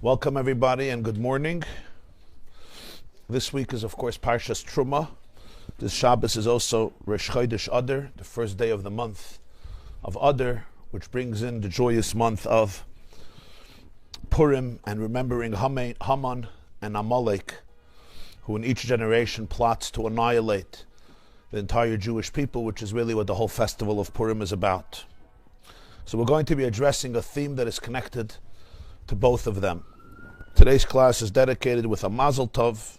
Welcome everybody and good morning. This week is of course Parshat Terumah. This Shabbos is also Rosh Chodesh Adar, the first day of the month of Adar, which brings in the joyous month of Purim and remembering Haman and Amalek, who in each generation plots to annihilate the entire Jewish people, which is really what the whole festival of Purim is about. So we're going to be addressing a theme that is connected to both of them. Today's class is dedicated with a Mazel Tov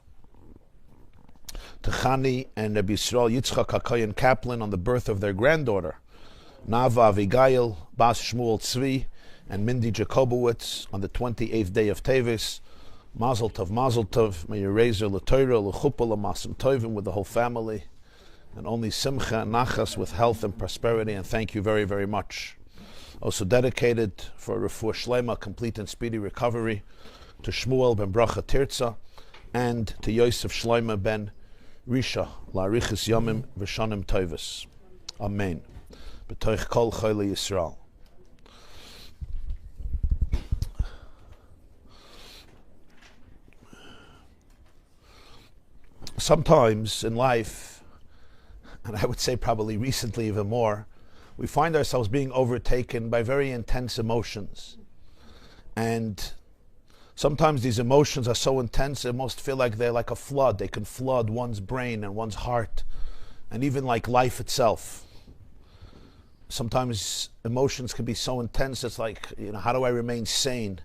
to Chani and Rabbi Yosef Yitzchak HaKohen Kaplan on the birth of their granddaughter, Nava Avigail Bas Shmuel Tzvi and Mindy Jacobowitz on the 28th day of Tevis. Mazel Tov, may you raise her l'Torah, l'chuppah, l'masim tovim with the whole family, and only simcha and nachas with health and prosperity, and thank you very, very much. Also dedicated for refuah shlema, complete and speedy recovery, to Shmuel ben Bracha Tirza, and to Yosef Shloima ben Risha, la'arichis yomim v'shanim tovus. Amen. B'toich kol chayli Yisrael. Sometimes in life, and I would say probably recently even more, we find ourselves being overtaken by very intense emotions. And sometimes these emotions are so intense, they almost feel like they're like a flood. They can flood one's brain and one's heart, and even like life itself. Sometimes emotions can be so intense, it's like, how do I remain sane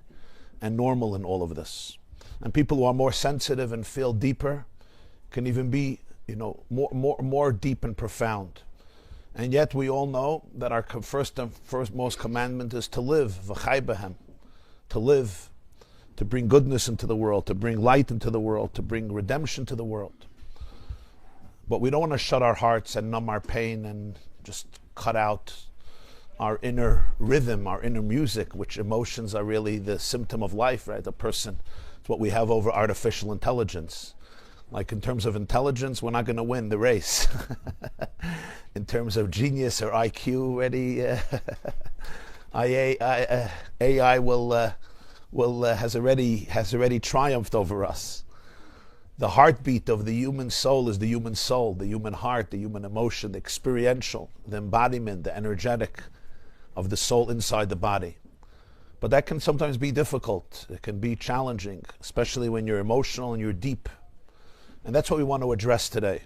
and normal in all of this? And people who are more sensitive and feel deeper can even be, more deep and profound. And yet we all know that our first most commandment is to live, v'chai b'hem, to live, to bring goodness into the world, to bring light into the world, to bring redemption to the world. But we don't want to shut our hearts and numb our pain and just cut out our inner rhythm, our inner music, which emotions are really the symptom of life, right? The person, it's what we have over artificial intelligence. Like in terms of intelligence, we're not going to win the race. In terms of genius or IQ, AI has already triumphed over us. The heartbeat of the human soul is the human soul, the human heart, the human emotion, the experiential, the embodiment, the energetic of the soul inside the body. But that can sometimes be difficult. It can be challenging, especially when you're emotional and you're deep. And that's what we want to address today.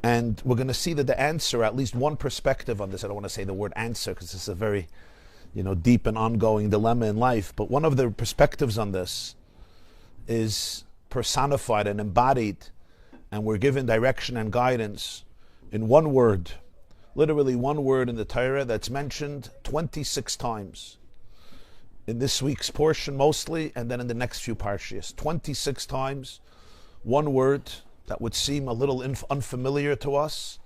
And we're going to see that the answer, at least one perspective on this, I don't want to say the word answer because it's a very, deep and ongoing dilemma in life, but one of the perspectives on this is personified and embodied, and we're given direction and guidance in one word, literally one word in the Torah that's mentioned 26 times. In this week's portion mostly, and then in the next few parshas. 26 times. One word that would seem a little unfamiliar to us,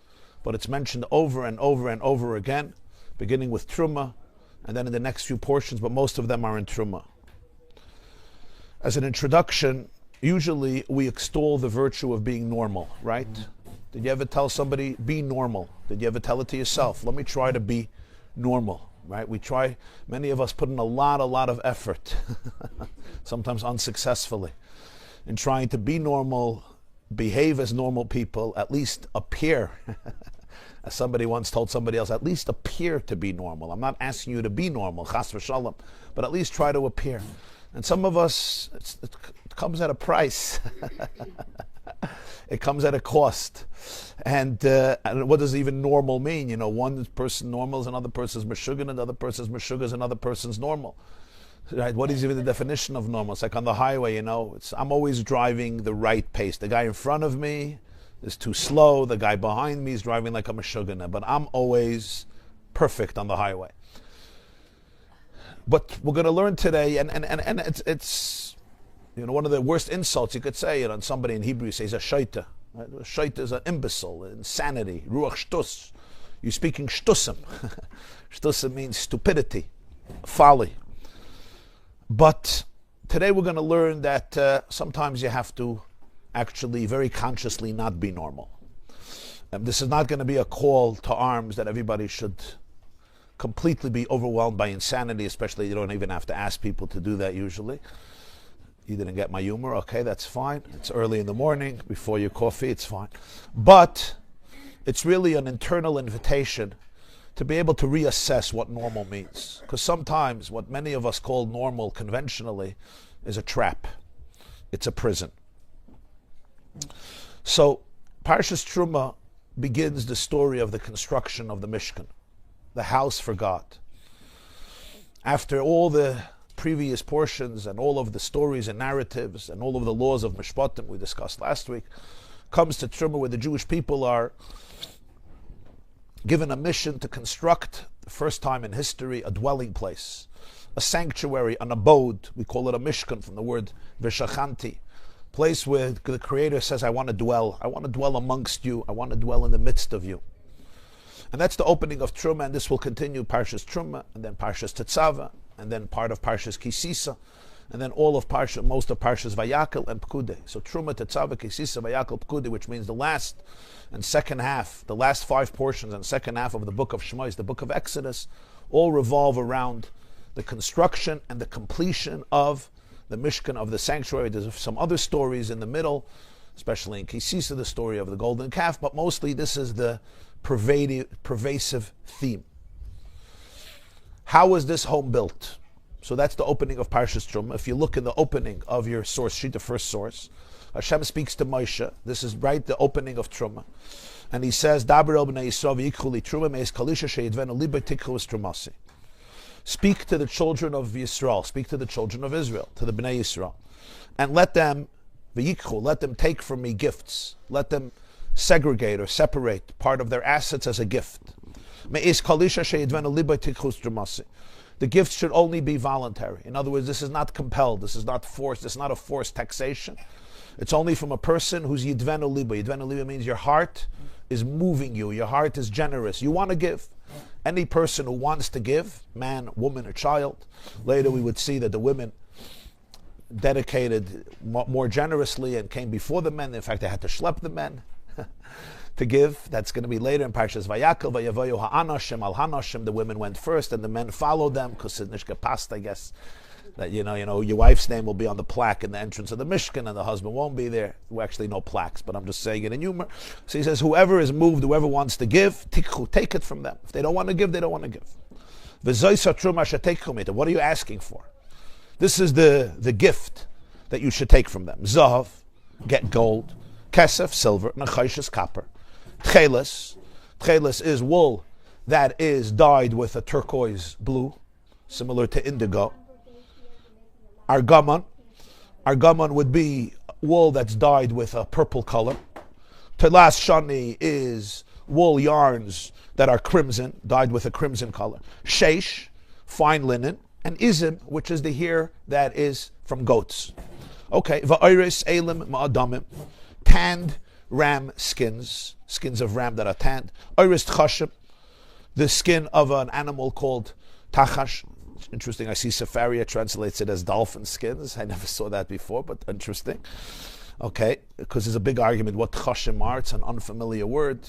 but it's mentioned over and over and over again, beginning with Terumah, and then in the next few portions, but most of them are in Terumah. As an introduction, usually we extol the virtue of being normal, right? Did you ever tell somebody, be normal? Did you ever tell it to yourself? Let me try to be normal, right? Many of us put in a lot of effort, sometimes unsuccessfully, in trying to be normal, behave as normal people, at least appear, as somebody once told somebody else, at least appear to be normal. I'm not asking you to be normal, chas v'shalom, but at least try to appear. And some of us, it comes at a price. It comes at a cost. And what does even normal mean? One person normal is another person's meshuggah, another person's meshuggah is another person's normal. Right? What is even the definition of normal? It's like on the highway, I'm always driving the right pace. The guy in front of me is too slow. The guy behind me is driving like a meshuggah, but I'm always perfect on the highway. But we're going to learn today, and it's one of the worst insults you could say on somebody in Hebrew. You say he's a shaita. Right? A shaita is an imbecile, insanity, ruach shtus. You're speaking shtusim. Shtusim means stupidity, folly. But today we're going to learn that sometimes you have to actually very consciously not be normal. This is not going to be a call to arms that everybody should completely be overwhelmed by insanity, especially you don't even have to ask people to do that usually. You didn't get my humor, okay, that's fine. It's early in the morning, before your coffee, it's fine. But it's really an internal invitation to be able to reassess what normal means. Because sometimes what many of us call normal conventionally is a trap. It's a prison. So Parshas Terumah begins the story of the construction of the Mishkan, the house for God. After all the previous portions and all of the stories and narratives and all of the laws of Mishpatim we discussed last week, comes to Terumah where the Jewish people are given a mission to construct, the first time in history, a dwelling place, a sanctuary, an abode. We call it a Mishkan from the word Veshachanti, place where the Creator says, I want to dwell amongst you, I want to dwell in the midst of you. And that's the opening of Terumah, and this will continue Parshas Terumah, and then Parshas Tetzaveh, and then part of Parshas Kisisa, and then all of most of Parshas Vayakel and Pekudei. So Terumah, Tetzaveh, Kisisa, Vayakel, Pekudei, which means the last and second half, the last 5 portions and second half of the book of Shmos, the book of Exodus, all revolve around the construction and the completion of the Mishkan, of the sanctuary. There's some other stories in the middle, especially in Kisisa, the story of the golden calf, but mostly this is the pervasive theme. How was this home built? So that's the opening of Parshas Terumah. If you look in the opening of your source sheet, the first source, Hashem speaks to Moshe. This is right the opening of Terumah. And he says, Daber el b'nei Yisrael v'yikchu li Terumah me'ez kalisha she'yidvenu libay tikchu es Terumasi. Speak to the children of Yisrael, speak to the children of Israel, to the Bnei Yisrael, and let them, v'yikchu, let them take from me gifts. Let them segregate or separate part of their assets as a gift. Me'ez kalisha she'yidvenu libay tikchu es Terumasi. The gifts should only be voluntary. In other words, this is not compelled, this is not forced, this is not a forced taxation. It's only from a person who's yidvenu liba. Yidvenu liba means your heart is moving you, your heart is generous. You want to give. Any person who wants to give, man, woman, or child, later we would see that the women dedicated more generously and came before the men. In fact, they had to schlep the men to give. That's going to be later in Parshas Vayakel, Vayavoyu ha'anashim al hanashim. The women went first and the men followed them, because it's nishka past, I guess, that you know your wife's name will be on the plaque in the entrance of the Mishkan and the husband won't be there. Well, actually no plaques, but I'm just saying it in humor. So he says, whoever is moved, whoever wants to give, tikhu, take it from them. If they don't want to give, they don't want to give. What are you asking for? This is the gift that you should take from them. Zahav, get gold. Kesef, silver. Nachayshis, copper. Tchelis is wool that is dyed with a turquoise blue, similar to indigo. Argaman would be wool that's dyed with a purple color. Telas shani is wool yarns that are crimson, dyed with a crimson color. Sheish, fine linen. And izim, which is the hair that is from goats. Okay, va'oris elim ma'adamim, tanned ram skins of ram that are tanned. Oris tchashim, the skin of an animal called tachash. Interesting, I see Sefaria translates it as dolphin skins. I never saw that before, but interesting. Okay, because there's a big argument what tchashim are. It's an unfamiliar word.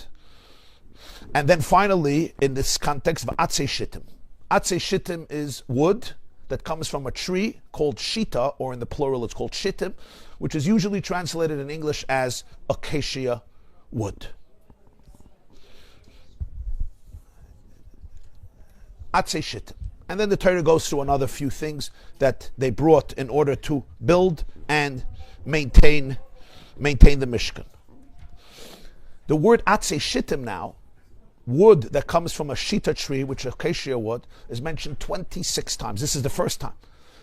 And then finally, in this context, v'atzei shittim. Atzei shittim is wood that comes from a tree called shita, or in the plural it's called shittim, which is usually translated in English as acacia wood. Atzei shittim. And then the Torah goes through another few things that they brought in order to build and maintain the Mishkan. The word atzei shittim now, wood that comes from a shita tree, which is acacia wood, is mentioned 26 times. This is the first time.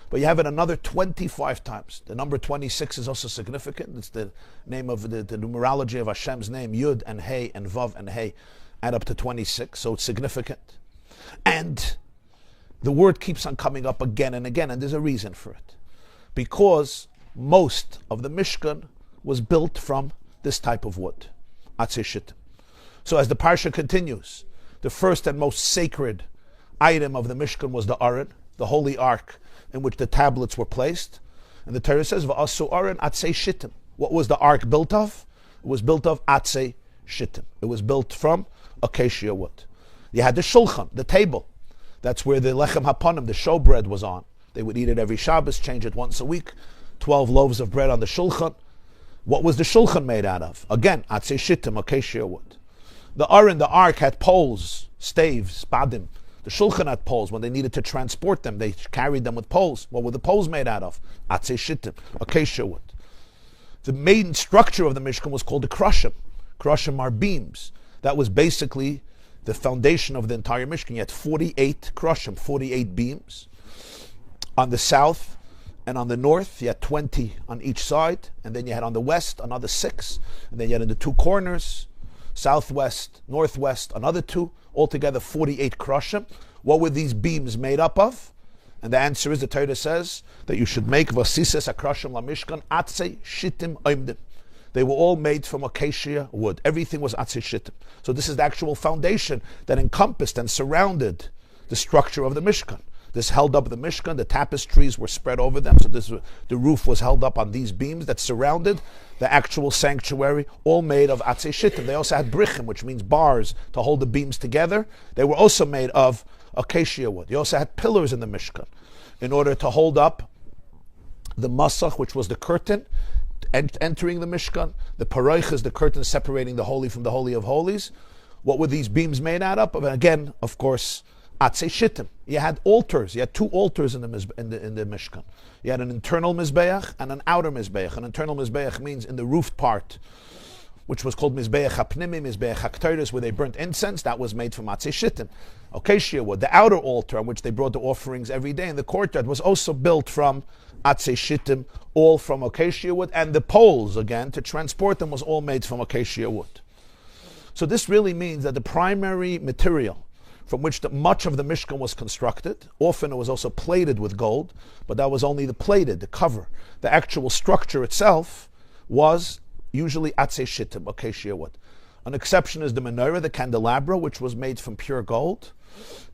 But you have it another 25 times. The number 26 is also significant. It's the name of the numerology of Hashem's name. Yud and Hey and Vav and Hey add up to 26. So it's significant. And the word keeps on coming up again and again, and there's a reason for it. Because most of the Mishkan was built from this type of wood. Atzei shittim. So as the Parsha continues, the first and most sacred item of the Mishkan was the Aron, the holy ark in which the tablets were placed. And the Torah says, V'asu Aron atzei shittim. What was the ark built of? It was built of atzei shittim. It was built from acacia wood. You had the shulchan, the table. That's where the lechem hapanim, the showbread, was on. They would eat it every Shabbos, change it once a week. 12 loaves of bread on the shulchan. What was the shulchan made out of? Again, atzei shittim, acacia wood. The Aron, the ark, had poles, staves, padim. The shulchan had poles. When they needed to transport them, they carried them with poles. What were the poles made out of? Atzei shittim, acacia wood. The main structure of the Mishkan was called the krashim. Krashim are beams. That was basically the foundation of the entire Mishkan. You had 48 krashim, 48 beams. On the south and on the north, you had 20 on each side. And then you had on the west another 6. And then you had in the 2 corners, southwest, northwest, another 2. Altogether 48 krashim. What were these beams made up of? And the answer is, the Torah says that you should make vasises akrashim lamishkan atzei shittim oimdim. They were all made from acacia wood. Everything was atzei shittim. So this is the actual foundation that encompassed and surrounded the structure of the Mishkan. This held up the Mishkan. The tapestries were spread over them. So the roof was held up on these beams that surrounded the actual sanctuary, all made of atzei shittim. They also had brichim, which means bars, to hold the beams together. They were also made of acacia wood. You also had pillars in the Mishkan in order to hold up the masach, which was the curtain entering the Mishkan. The paroich is the curtain separating the holy from the Holy of Holies. What were these beams made out of? And again, of course, atzei shittim. You had altars. You had 2 altars in the Mishkan. You had an internal mizbeach and an outer mizbeach. An internal mizbeach means in the roof part, which was called mizbeach hapnimi, mizbeach haktoris, where they burnt incense. That was made from atzei shittim, acacia wood. The outer altar on which they brought the offerings every day in the courtyard was also built from atzei shittim, all from acacia wood. And the poles, again, to transport them was all made from acacia wood. So this really means that the primary material from which much of the Mishkan was constructed, often it was also plated with gold, but that was only the cover. The actual structure itself was usually atzei shittim, acacia wood. An exception is the menorah, the candelabra, which was made from pure gold.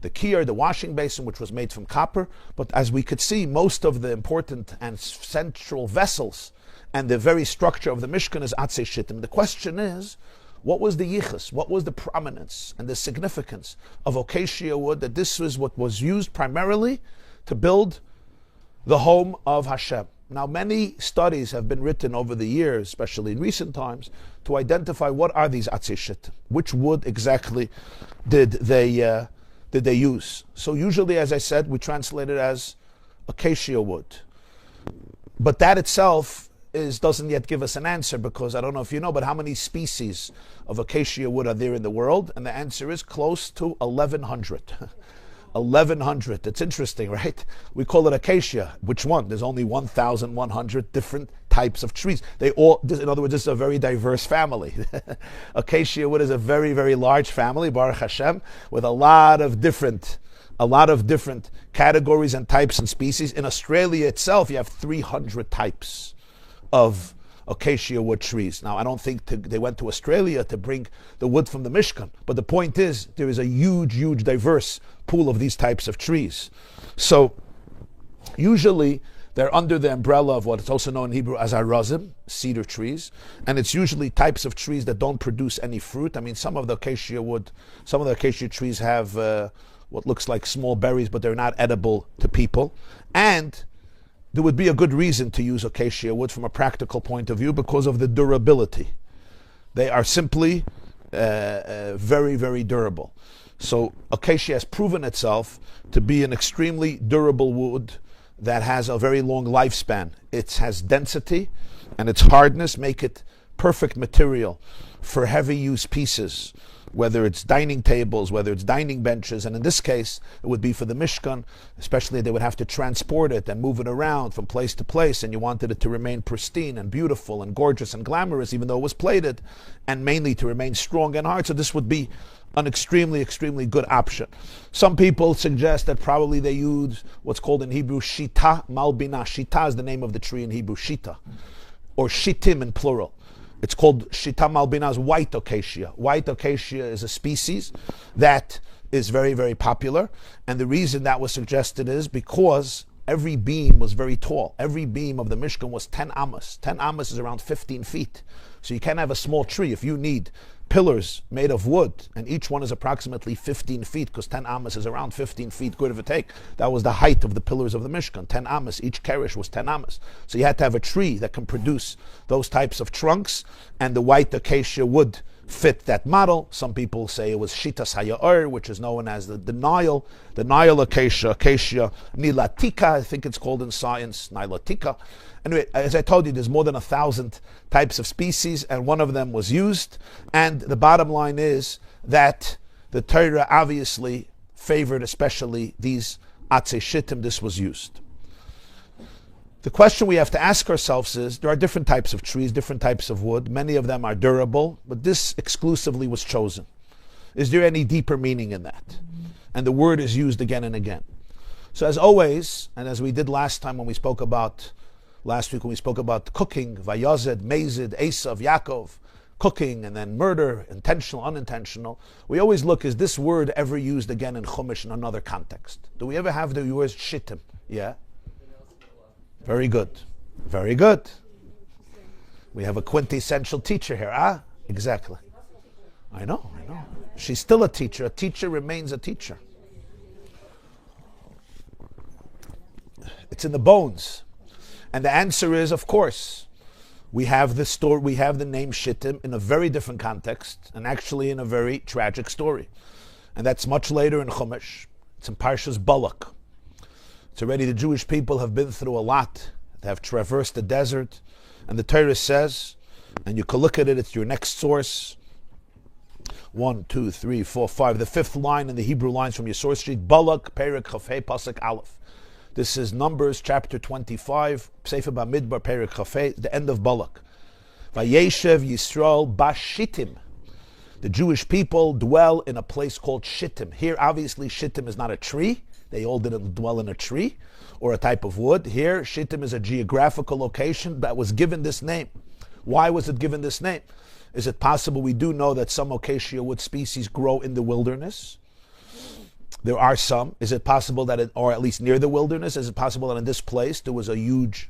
The kiyar, the washing basin, which was made from copper. But as we could see, most of the important and central vessels and the very structure of the Mishkan is atzei shittim. The question is, what was the yichus? What was the prominence and the significance of acacia wood? That this was what was used primarily to build the home of Hashem. Now, many studies have been written over the years, especially in recent times, to identify what are these atzei shittim. Which wood exactly did they use? So usually, as I said, we translate it as acacia wood. But that itself doesn't yet give us an answer, because I don't know if you know, but how many species of acacia wood are there in the world? And the answer is close to 1,100. 1,100. It's interesting, right? We call it acacia. Which one? There's only 1,100 different types of trees. In other words, this is a very diverse family. Acacia wood is a very, very large family, Baruch Hashem, with a lot of different categories and types and species. In Australia itself, you have 300 types of acacia wood trees. Now, I don't think they went to Australia to bring the wood from the Mishkan, but the point is, there is a huge, huge, diverse pool of these types of trees. So, usually, they're under the umbrella of what is also known in Hebrew as arazim, cedar trees, and it's usually types of trees that don't produce any fruit. I mean, some of the acacia trees have what looks like small berries, but they're not edible to people. And there would be a good reason to use acacia wood from a practical point of view because of the durability. They are simply very, very durable. So acacia has proven itself to be an extremely durable wood that has a very long lifespan. It has density and its hardness make it perfect material for heavy use pieces, whether it's dining tables, whether it's dining benches, and in this case, it would be for the Mishkan, especially they would have to transport it and move it around from place to place, and you wanted it to remain pristine and beautiful and gorgeous and glamorous, even though it was plated, and mainly to remain strong and hard, so this would be an extremely, extremely good option. Some people suggest that probably they use what's called in Hebrew shita malbina. Shita is the name of the tree in Hebrew, shita, or shitim in plural. It's called shita malbina's white acacia. White acacia is a species that is very, very popular. And the reason that was suggested is because every beam was very tall. Every beam of the Mishkan was 10 amos. 10 amos is around 15 feet. So you can't have a small tree. If you need pillars made of wood, and each one is approximately 15 feet, because 10 amos is around 15 feet, good of a take. That was the height of the pillars of the Mishkan, 10 amos. Each kerish was 10 amos. So you had to have a tree that can produce those types of trunks, and the white acacia would fit that model. Some people say it was Shitas Haya'ar, which is known as the Nile acacia, Acacia nilatica, I think it's called in science, nilatica. Anyway, as I told you, there's more than 1,000 types of species, and one of them was used. And the bottom line is that the Torah obviously favored especially these Atzei Shittim. This was used. The question we have to ask ourselves is, there are different types of trees, different types of wood. Many of them are durable, but this exclusively was chosen. Is there any deeper meaning in that? And the word is used again and again. So as always, and as we did last week when we spoke about cooking, Vayazed, Mazid, Esav, Yaakov, cooking, and then murder, intentional, unintentional, we always look, is this word ever used again in Chumash in another context? Do we ever have the word shittim? Yeah? Very good. Very good. We have a quintessential teacher here. Ah, exactly. I know. She's still a teacher. A teacher remains a teacher. It's in the bones. And the answer is, of course, we have the story, we have the name Shittim in a very different context, and actually in a very tragic story. And that's much later in Chumash. It's in Parshas Balak. It's already, the Jewish people have been through a lot. They have traversed the desert. And the Torah says, and you can look at it, it's your next source. 1, 2, 3, 4, 5. The fifth line in the Hebrew lines from your source sheet. Balak, Perek, Chafei, Pasuk, Aleph. This is Numbers chapter 25, Sefer Bamidbar, Perek, Chafei, the end of Balak. Vayeshev Yisrael Bashittim. The Jewish people dwell in a place called Shittim. Here, obviously, Shittim is not a tree. They all didn't dwell in a tree or a type of wood. Here, Shittim is a geographical location that was given this name. Why was it given this name? Is it possible? We do know that some acacia wood species grow in the wilderness. There are some. Is it possible that, or at least near the wilderness, is it possible that in this place there was a huge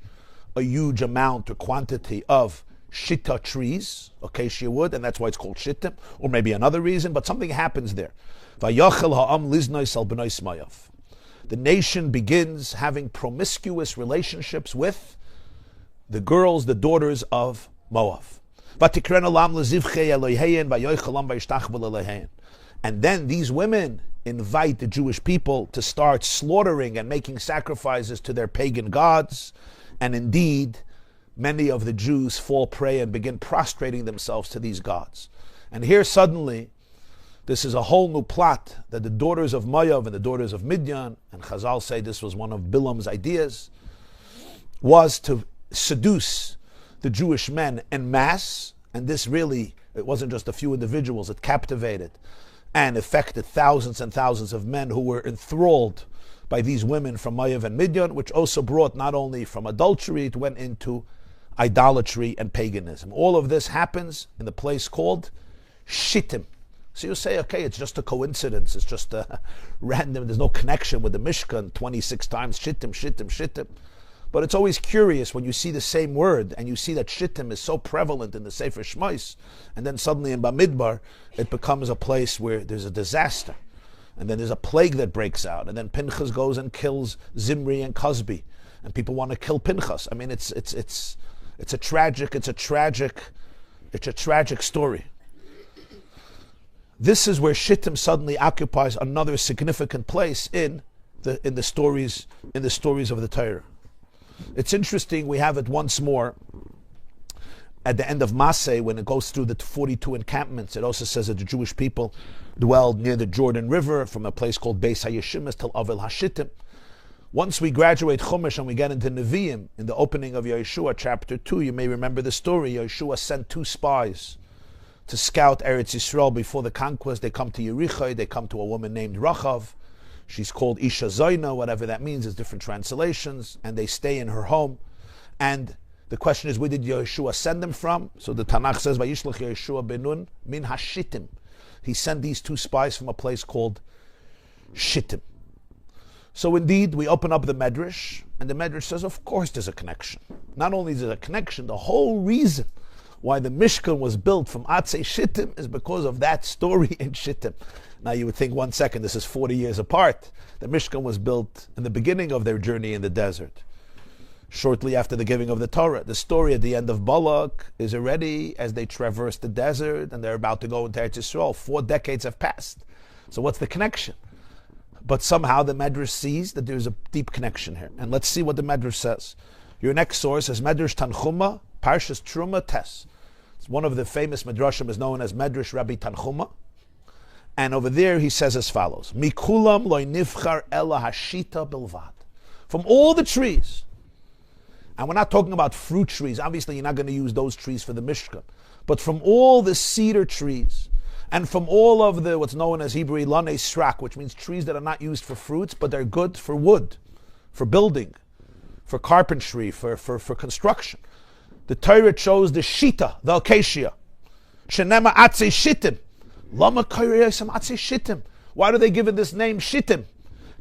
amount or quantity of Shitta trees, acacia wood, and that's why it's called Shittim, or maybe another reason, but something happens there. The nation begins having promiscuous relationships with the girls, the daughters of Moab. And then these women invite the Jewish people to start slaughtering and making sacrifices to their pagan gods. And indeed, many of the Jews fall prey and begin prostrating themselves to these gods. And here suddenly, this is a whole new plot that the daughters of Moab and the daughters of Midian, and Chazal say this was one of Bilam's ideas, was to seduce the Jewish men en masse. And this really, it wasn't just a few individuals, it captivated and affected thousands and thousands of men who were enthralled by these women from Moab and Midian, which also brought not only from adultery, it went into idolatry and paganism. All of this happens in the place called Shittim. So you say, okay, it's just a coincidence, it's just a random, there's no connection with the Mishkan, 26 times Shittim, Shittim, Shittim. But it's always curious when you see the same word and you see that Shittim is so prevalent in the Sefer Shmos, and then suddenly in Bamidbar it becomes a place where there's a disaster, and then there's a plague that breaks out, and then Pinchas goes and kills Zimri and Cosby, and people want to kill Pinchas. I mean, it's a tragic story. This is where Shittim suddenly occupies another significant place in the stories of the Torah. It's interesting, we have it once more at the end of Maseh, when it goes through the 42 encampments. It also says that the Jewish people dwelled near the Jordan River, from a place called Beis HaYeshimas till Avel HaShittim. Once we graduate Chumash and we get into Nevi'im, in the opening of Yeshua chapter 2, you may remember the story. Yeshua sent 2 spies to scout Eretz Yisrael before the conquest. They come to Yericho, they come to a woman named Rachav. She's called Isha Zoina, whatever that means, there's different translations, and they stay in her home. And the question is, where did Yeshua send them from? So the Tanakh says, Vayishlach Yeshua benun min hashittim. He sent these 2 spies from a place called Shittim. So indeed, we open up the Medrash, and the Medrash says, of course there's a connection. Not only is there a connection, the whole reason why the Mishkan was built from Atzei Shittim is because of that story in Shittim. Now you would think, 1 second, this is 40 years apart. The Mishkan was built in the beginning of their journey in the desert, shortly after the giving of the Torah. The story at the end of Balak is already as they traverse the desert and they're about to go into Eretz Yisrael. 4 decades have passed. So what's the connection? But somehow the Medrash sees that there's a deep connection here. And let's see what the Medrash says. Your next source is Medrash Tanchuma, Parshas Terumah Tes. It's one of the famous Medrashim is known as Medrash Rabbi Tanchuma. And over there he says as follows: Mikulam loy nivchar ela hashita bilvad. From all the trees, and we're not talking about fruit trees. Obviously, you're not going to use those trees for the Mishkan. But from all the cedar trees, and from all of the what's known as Hebrew lanei srak, which means trees that are not used for fruits, but they're good for wood, for building, for carpentry, for construction. The Torah chose the shita, the acacia. Shenema atzei shittim. Lama kayriyasam atzei shittim. Why do they give it this name shittim?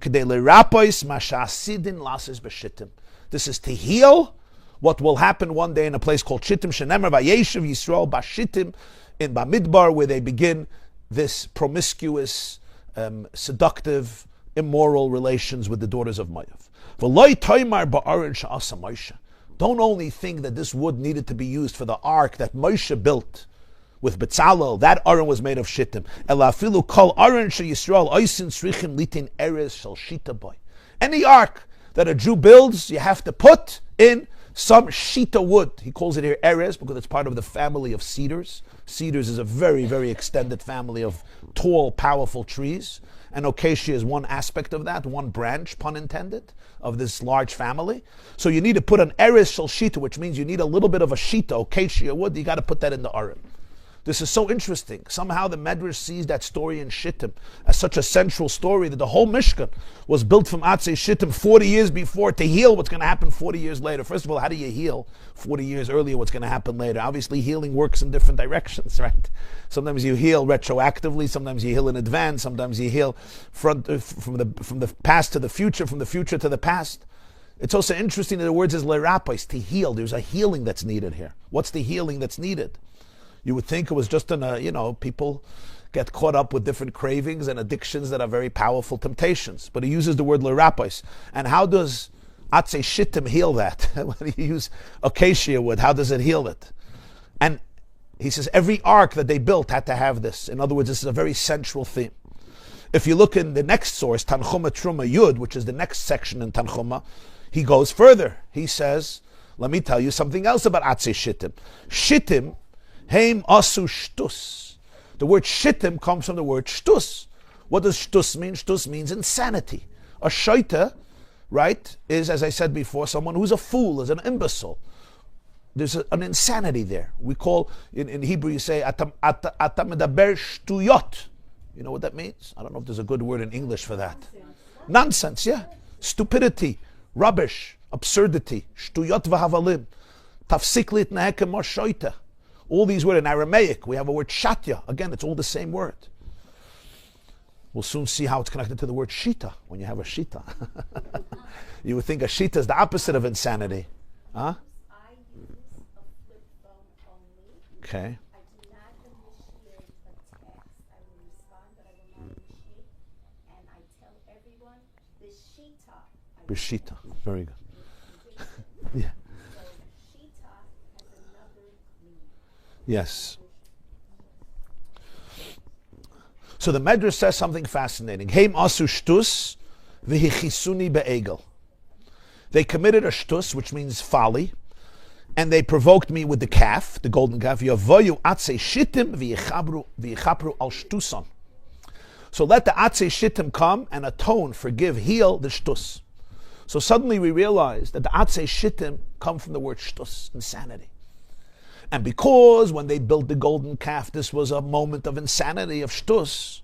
Kedei lerapos mashasidin lases b'shittim. This is to heal what will happen one day in a place called Shittim. Shenemer vayeshev Yisrael b'shittim in Bamidbar, where they begin this promiscuous, seductive, immoral relations with the daughters of Moav. V'loi toimar ba'aron she'asa Moshe. Don't only think that this wood needed to be used for the ark that Moshe built with Betzalel. That aron was made of shittim. Elafilu kol aron she'Yisrael oisin tzrichim litin erez shel shita boy. Any ark that a Jew builds, you have to put in some shita wood. He calls it here erez because it's part of the family of cedars. Cedars is a very, very extended family of tall, powerful trees. And acacia is one aspect of that, one branch, pun intended, of this large family. So you need to put an erez shel shita, which means you need a little bit of a shita, acacia wood. You got to put that in the aron. This is so interesting. Somehow the Medrash sees that story in Shittim as such a central story that the whole Mishkan was built from Atzei Shittim 40 years before to heal what's going to happen 40 years later. First of all, how do you heal 40 years earlier what's going to happen later? Obviously, healing works in different directions, right? Sometimes you heal retroactively, sometimes you heal in advance, sometimes you heal from the past to the future, from the future to the past. It's also interesting that the word is lerapos, to heal. There's a healing that's needed here. What's the healing that's needed? You would think it was just people get caught up with different cravings and addictions that are very powerful temptations. But he uses the word lerapos. And how does Atzei Shittim heal that? When you use acacia wood, how does it heal it? And he says every ark that they built had to have this. In other words, this is a very central theme. If you look in the next source, Tanchuma Terumah Yud, which is the next section in Tanchuma, he goes further. He says, let me tell you something else about Atzei Shittim. Shittim Heim asu shtus. The word shittim comes from the word shtus. What does shtus mean? Shtus means insanity. A shaita, right, is, as I said before, someone who's a fool, is an imbecile. There's an insanity there. We call, in Hebrew you say, atam medaber shtuyot. You know what that means? I don't know if there's a good word in English for that. Nonsense, yeah. Stupidity, rubbish, absurdity. Shtuyot v'havalim. Tafsik litnahekem mar shaita. All these words in Aramaic, we have a word shatya. Again, it's all the same word. We'll soon see how it's connected to the word shita, when you have a shita. You would think a shita is the opposite of insanity. Huh? I use a flip phone only. Okay. I do not initiate a text. I will respond, but I will not initiate. And I tell everyone, the shita. B'shita. Very good. Yeah. Yes. So the Medrash says something fascinating. Heim asu shtus v'hichisuni be'egel. They committed a shtus, which means folly, and they provoked me with the calf, the golden calf. Yavoyu atzei shittim v'yichapru al shtuson. So let the atzei shittim come and atone, forgive, heal the shtus. So suddenly we realize that the atzei shittim come from the word shtus, insanity. And because when they built the golden calf, this was a moment of insanity, of shtus,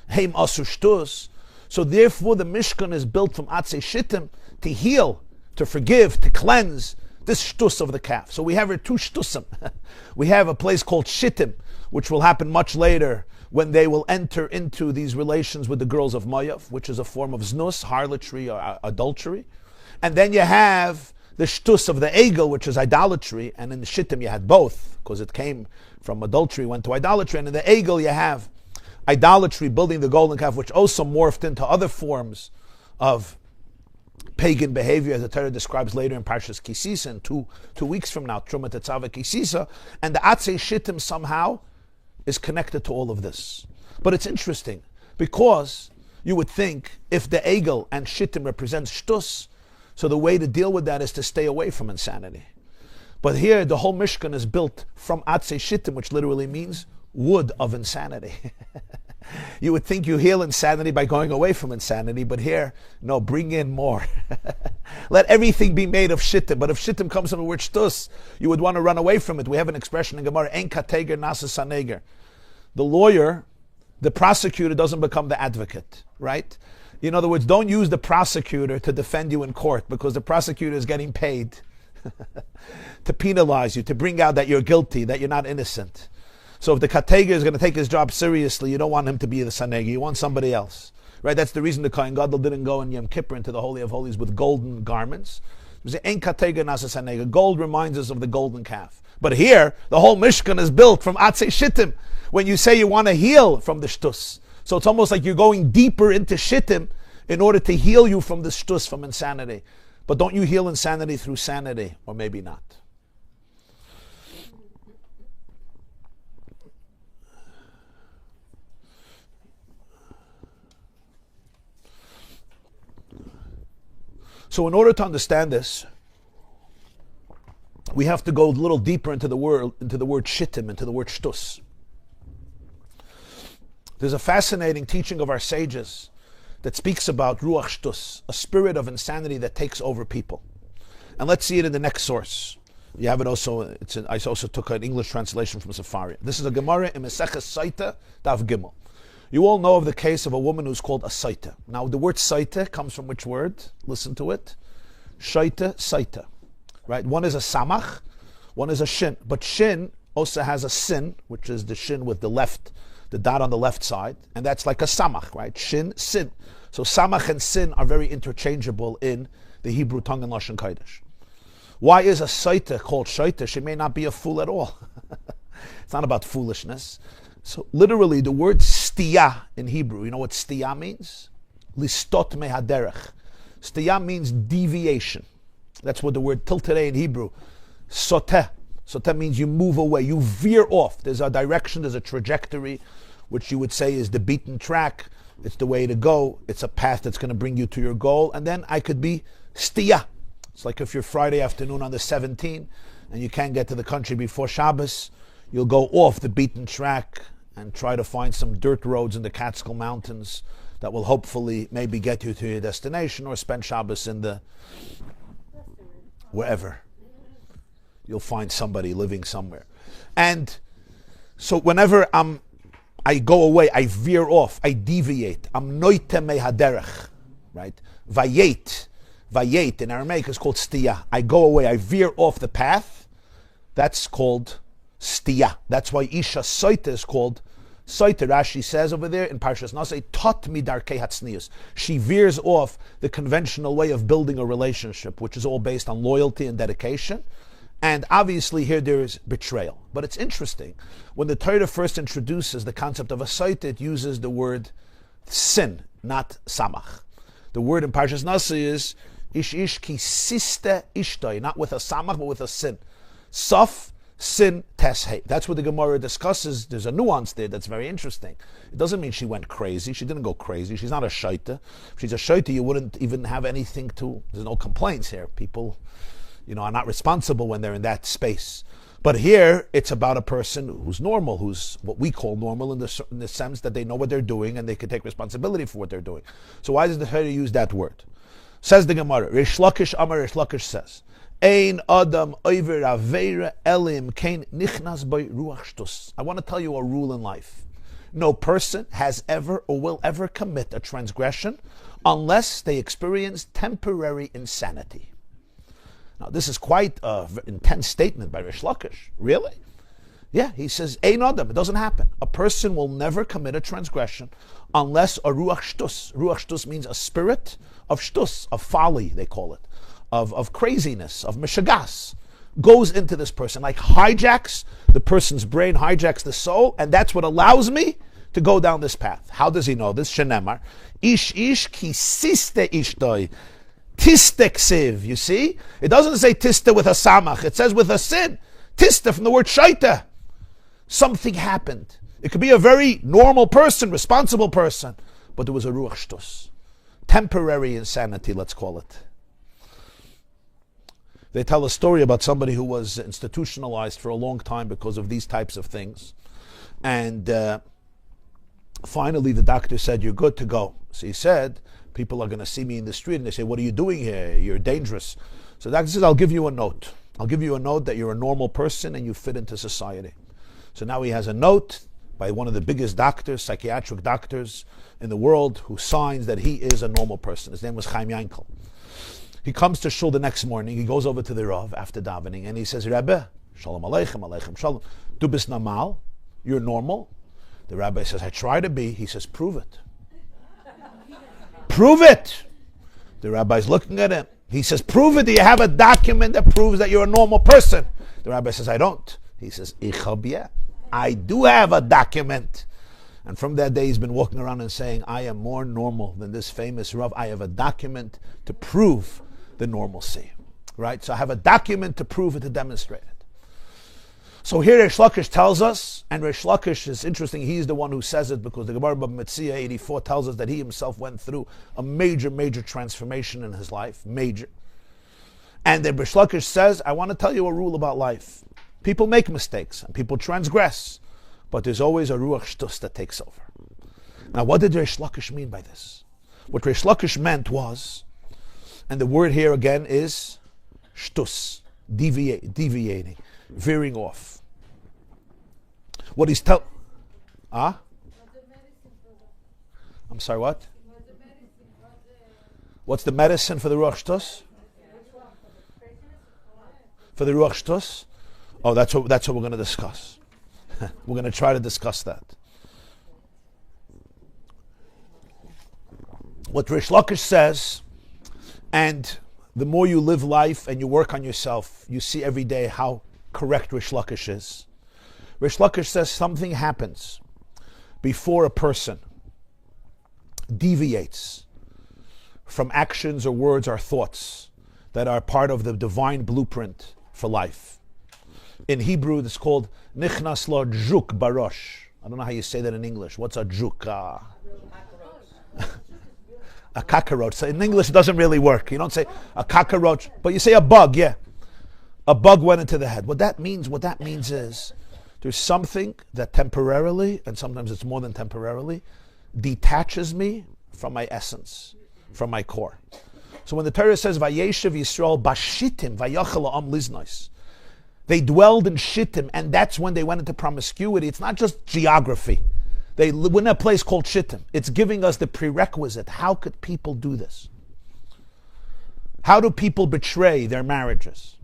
heim asu shtus, so therefore the Mishkan is built from Atzei Shittim to heal, to forgive, to cleanse this shtus of the calf. So we have here two shtusim. We have a place called Shittim, which will happen much later, when they will enter into these relations with the girls of Moav, which is a form of znus, harlotry or adultery. And then you have the shtus of the egel, which is idolatry, and in the shittim you had both, because it came from adultery, went to idolatry, and in the egel you have idolatry, building the golden calf, which also morphed into other forms of pagan behavior, as the Torah describes later in Parshat Kisisa, and two weeks from now, Terumah Tetzaveh Kisisa, and the Atzei Shittim somehow is connected to all of this. But it's interesting, because you would think if the Egel and Shittim represents Shtus, so the way to deal with that is to stay away from insanity. But here, the whole Mishkan is built from Atzei Shittim, which literally means wood of insanity. You would think you heal insanity by going away from insanity, but here, no, bring in more. Let everything be made of shittim. But if shittim comes from the word shtus, you would want to run away from it. We have an expression in Gemara, en kateger nasa saneger. The lawyer, the prosecutor doesn't become the advocate, right? In other words, don't use the prosecutor to defend you in court, because the prosecutor is getting paid to penalize you, to bring out that you're guilty, that you're not innocent. So if the kateger is going to take his job seriously, you don't want him to be the sanegi. You want somebody else, right? That's the reason the Kohen Gadol didn't go in Yom Kippur into the Holy of Holies with golden garments. Gold reminds us of the golden calf. But here, the whole Mishkan is built from Atzei Shittim. When you say you want to heal from the shtus, so it's almost like you're going deeper into Shittim in order to heal you from the shtus, from insanity. But don't you heal insanity through sanity, or maybe not? So in order to understand this, we have to go a little deeper into the word shittim, into the word shtus. There's a fascinating teaching of our sages that speaks about ruach shtus, a spirit of insanity that takes over people. And let's see it in the next source. You have it also, I also took an English translation from Sefaria. This is a Gemara in Meseches Saita, Daf Gimel. You all know of the case of a woman who's called a Saita. Now, the word Saita comes from which word? Listen to it. Shaita, Saita. Right? One is a Samach, one is a Shin. But Shin also has a Sin, which is the Shin with the left, the dot on the left side. And that's like a Samach, right? Shin, Sin. So Samach and Sin are very interchangeable in the Hebrew tongue and Lashon Kodesh. Why is a Saita called Shaita? She may not be a fool at all. It's not about foolishness. So literally the word stiyah in Hebrew, you know what stiyah means? Listot mehaderech. Stiyah means deviation. That's what the word till today in Hebrew. Soteh. Soteh means you move away, you veer off. There's a direction, there's a trajectory, which you would say is the beaten track. It's the way to go. It's a path that's going to bring you to your goal. And then I could be stiyah. It's like if you're Friday afternoon on the 17th and you can't get to the country before Shabbos, you'll go off the beaten track and try to find some dirt roads in the Catskill Mountains that will hopefully maybe get you to your destination, or spend Shabbos in the wherever. You'll find somebody living somewhere. And so whenever I go away, I veer off, I deviate. I'm noite mehaderech, right? Vayet in Aramaic is called stiyah. I go away, I veer off the path. That's called stiyah. That's why Isha Soita is called Soita. Rashi says over there in Parshas Nasei, Tot mi darkei hatznius. She veers off the conventional way of building a relationship, which is all based on loyalty and dedication. And obviously here there is betrayal. But it's interesting. When the Torah first introduces the concept of a Soita, it uses the word sin, not samach. The word in Parshas Nasei is ish ki siste ishtoi, not with a samach, but with a sin. Saf, sin, teshei. That's what the Gemara discusses. There's a nuance there that's very interesting. It doesn't mean she went crazy. She didn't go crazy. She's not a shaita. If she's a shaita, you wouldn't even have anything to, there's no complaints here. People, are not responsible when they're in that space. But here, it's about a person who's normal, who's what we call normal in the sense that they know what they're doing and they can take responsibility for what they're doing. So why does the Torah use that word? Says the Gemara, Rish Lakish Amar Rish Lakish says, Ein Adam Oiver Aveira Elim Kain Nichnas By Ruach Shtus. I want to tell you a rule in life. No person has ever or will ever commit a transgression unless they experience temporary insanity. Now, this is quite an intense statement by Rish Lakish. Really? Yeah, he says, Ein Adam, it doesn't happen. A person will never commit a transgression unless a ruach shtus. Ruach shtus means a spirit of shtus, of folly, they call it, of craziness, of mishagas, goes into this person, like hijacks the person's brain, hijacks the soul, and that's what allows me to go down this path. How does he know this? Shenemar, ish ki siste ishtoi, tiste ksiv. You see? It doesn't say tiste with a samach, it says with a sin. Tiste from the word shaita. Something happened. It could be a very normal person, responsible person, but there was a ruach shtus. Temporary insanity, let's call it. They tell a story about somebody who was institutionalized for a long time because of these types of things. And finally the doctor said, you're good to go. So he said, people are going to see me in the street and they say, what are you doing here? You're dangerous. So the doctor says, I'll give you a note. I'll give you a note that you're a normal person and you fit into society. So now he has a note by one of the biggest doctors, psychiatric doctors in the world, who signs that he is a normal person. His name was Chaim Yankel. He comes to shul the next morning. He goes over to the Rav after davening and he says, Rebbe, shalom aleichem, aleichem shalom. Du bist normal. You're normal. The rabbi says, I try to be. He says, prove it. Prove it. The rabbi's looking at him. He says, prove it. Do you have a document that proves that you're a normal person? The rabbi says, I don't. He says, Ich hab yeah. I do have a document. And from that day, he's been walking around and saying, I am more normal than this famous Rav. I have a document to prove the normalcy. Right? So I have a document to prove it, to demonstrate it. So here Reish Lakish tells us, and Reish Lakish is interesting, he's the one who says it because the Gemara Bava Metzia 84 tells us that he himself went through a major, major transformation in his life. Major. And then Reish Lakish says, I want to tell you a rule about life. People make mistakes and people transgress, but there's always a ruach shtus that takes over. Now, what did Reish Lakish mean by this? What Reish Lakish meant was, and the word here again is shtus, deviating, veering off. What he's telling, I'm sorry, what? What's the medicine for the ruach shtus? For the ruach shtus? Oh, that's what we're going to discuss. We're going to try to discuss that. What Reish Lakish says, and the more you live life and you work on yourself, you see every day how correct Reish Lakish is. Reish Lakish says something happens before a person deviates from actions or words or thoughts that are part of the divine blueprint for life. In Hebrew, it's called Nichnas lo juk barosh. I don't know how you say that in English. What's a juk? A cockroach. So in English, it doesn't really work. You don't say a cockroach, but you say a bug, yeah. A bug went into the head. What that means is there's something that temporarily, and sometimes it's more than temporarily, detaches me from my essence, from my core. So when the Torah says, Vayeshev Yisrael bashitim vayachal ha'am liznos, they dwelled in Shittim, and that's when they went into promiscuity. It's not just geography. They live in a place called Shittim. It's giving us the prerequisite. How could people do this? How do people betray their marriages?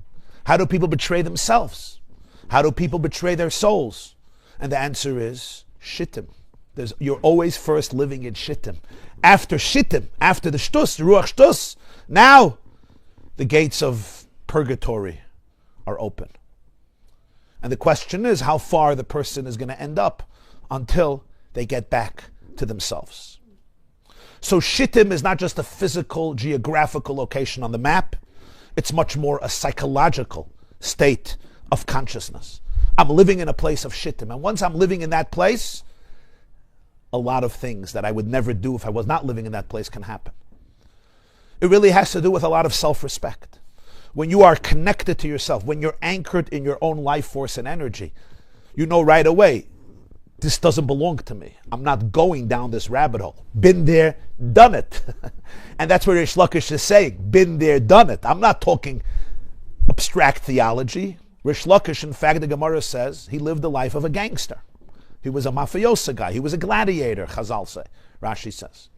How do people betray themselves? How do people betray their souls? And the answer is Shittim. You're always first living in Shittim. After Shittim, after the Shtus, the Ruach Shtus, now the gates of purgatory are open. And the question is how far the person is going to end up until they get back to themselves. So Shittim is not just a physical, geographical location on the map. It's much more a psychological state of consciousness. I'm living in a place of Shittim. And once I'm living in that place, a lot of things that I would never do if I was not living in that place can happen. It really has to do with a lot of self-respect. When you are connected to yourself, when you're anchored in your own life force and energy, you know right away, this doesn't belong to me. I'm not going down this rabbit hole. Been there, done it. And that's what Reish Lakish is saying. Been there, done it. I'm not talking abstract theology. Reish Lakish, in fact, the Gemara says, he lived the life of a gangster. He was a mafiosa guy. He was a gladiator, Chazal say. Rashi says.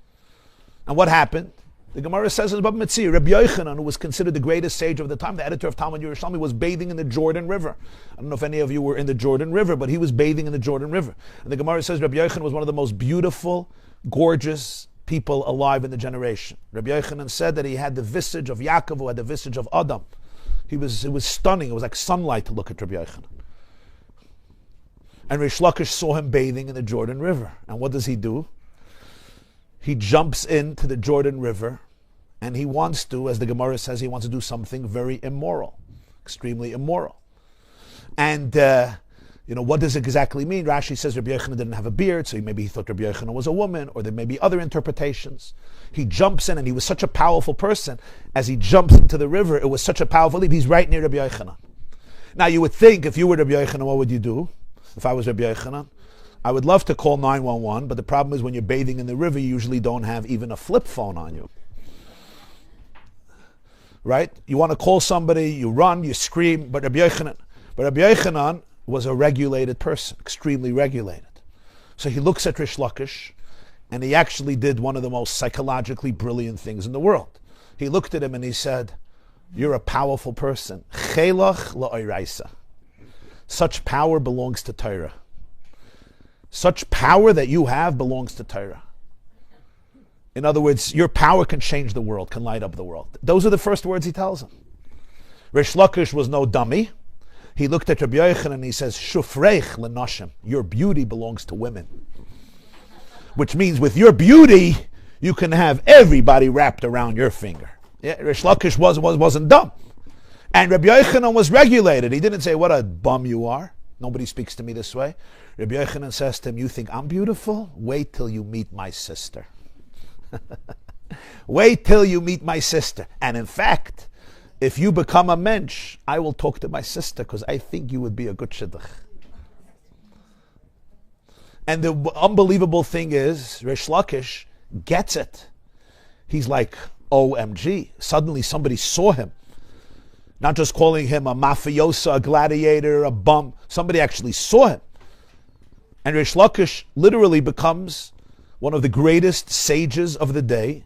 And what happened? The Gemara says in Bab Metzir, Rabbi Yochanan, who was considered the greatest sage of the time, the editor of Talmud Yerushalmi, was bathing in the Jordan River. I don't know if any of you were in the Jordan River, but he was bathing in the Jordan River. And the Gemara says Rabbi Yochanan was one of the most beautiful, gorgeous people alive in the generation. Rabbi Yochanan said that he had the visage of Yaakov, who had the visage of Adam. It was stunning. It was like sunlight to look at Rabbi Yochanan. And Rish Lakish saw him bathing in the Jordan River. And what does he do? He jumps into the Jordan River, and he wants to, as the Gemara says, he wants to do something very immoral, extremely immoral. And, what does it exactly mean? Rashi says Rabbi Yochanan didn't have a beard, so maybe he thought Rabbi Yochanan was a woman, or there may be other interpretations. He jumps in, and he was such a powerful person. As he jumps into the river, it was such a powerful leap. He's right near Rabbi Yochanan. Now, you would think, if you were Rabbi Yochanan, what would you do? If I was Rabbi Yochanan, I would love to call 911, but the problem is when you're bathing in the river, you usually don't have even a flip phone on you. Right? You want to call somebody, you run, you scream, but Rabbi Yochanan was a regulated person, extremely regulated. So he looks at Rish Lakish, and he actually did one of the most psychologically brilliant things in the world. He looked at him and he said, "You're a powerful person. Chelach la'oraisa. Such power belongs to Torah. Such power that you have belongs to Torah." In other words, your power can change the world, can light up the world. Those are the first words he tells him. Rish Lakish was no dummy. He looked at Rabbi Yochanan and he says, "Shufreich lenashim. Your beauty belongs to women." Which means with your beauty, you can have everybody wrapped around your finger. Yeah, Rish Lakish wasn't dumb. And Rabbi Yochanan was regulated. He didn't say, "What a bum you are. Nobody speaks to me this way." Rabbi Yochanan says to him, "You think I'm beautiful? Wait till you meet my sister." Wait till you meet my sister. And in fact, if you become a mensch, I will talk to my sister because I think you would be a good shidduch. And the unbelievable thing is, Rish Lakish gets it. He's like, OMG. Suddenly somebody saw him. Not just calling him a mafiosa, a gladiator, a bum. Somebody actually saw him. And Rish Lakish literally becomes one of the greatest sages of the day,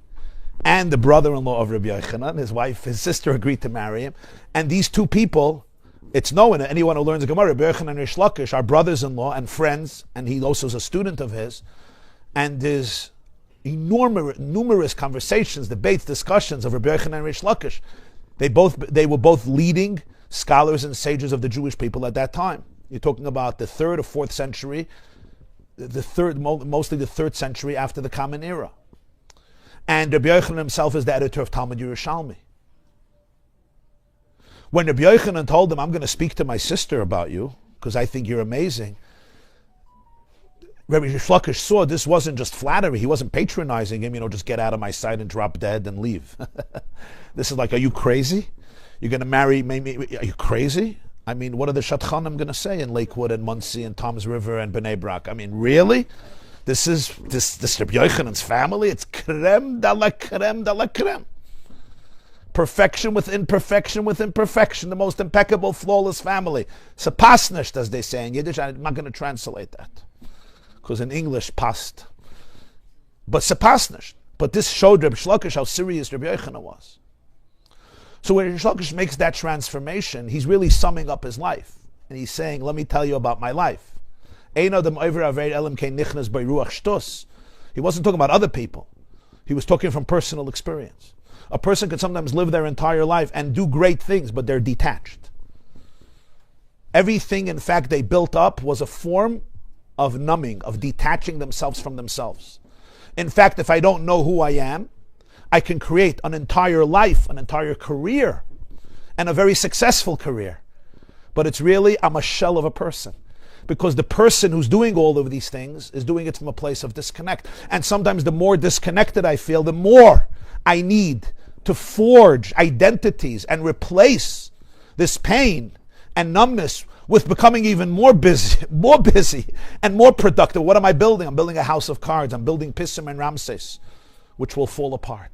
and the brother-in-law of Rabbi Yochanan. His sister agreed to marry him. And these two people, it's known, anyone who learns the Gemara, Rabbi Yochanan and Rish Lakish are brothers-in-law and friends, and he also is a student of his. And there's numerous conversations, debates, discussions of Rabbi Yochanan and Rish Lakish. They were both leading scholars and sages of the Jewish people at that time. You're talking about the 3rd or 4th century, mostly the 3rd century after the Common Era. And Rabbi Yochanan himself is the editor of Talmud Yerushalmi. When Rabbi Yochanan told him, "I'm going to speak to my sister about you, because I think you're amazing," Rabbi Lakish saw this wasn't just flattery. He wasn't patronizing him, just get out of my sight and drop dead and leave. This is like, are you crazy? You're going to marry, maybe, are you crazy? I mean, what are the Shatchanim going to say in Lakewood and Muncie and Toms River and Bnei Brak? I mean, really? This Rabbi Yochanan's family? It's creme de la creme de la creme. Perfection with imperfection with imperfection. The most impeccable, flawless family. Sapasnisht, as they say in Yiddish. I'm not going to translate that, because in English, past. But sapasnisht. But this showed Rabbi Lakish how serious Rabbi Yochanan was. So when Rabbi Lakish makes that transformation, he's really summing up his life. And he's saying, let me tell you about my life. He wasn't talking about other people. He was talking from personal experience. A person can sometimes live their entire life and do great things, but they're detached. Everything, in fact, they built up was a form of numbing, of detaching themselves from themselves. In fact, if I don't know who I am, I can create an entire life, an entire career, and a very successful career. But it's really, I'm a shell of a person. Because the person who's doing all of these things is doing it from a place of disconnect. And sometimes the more disconnected I feel, the more I need to forge identities and replace this pain and numbness with becoming even more busy and more productive. What am I building? I'm building a house of cards. I'm building Pisim and Ramses, which will fall apart.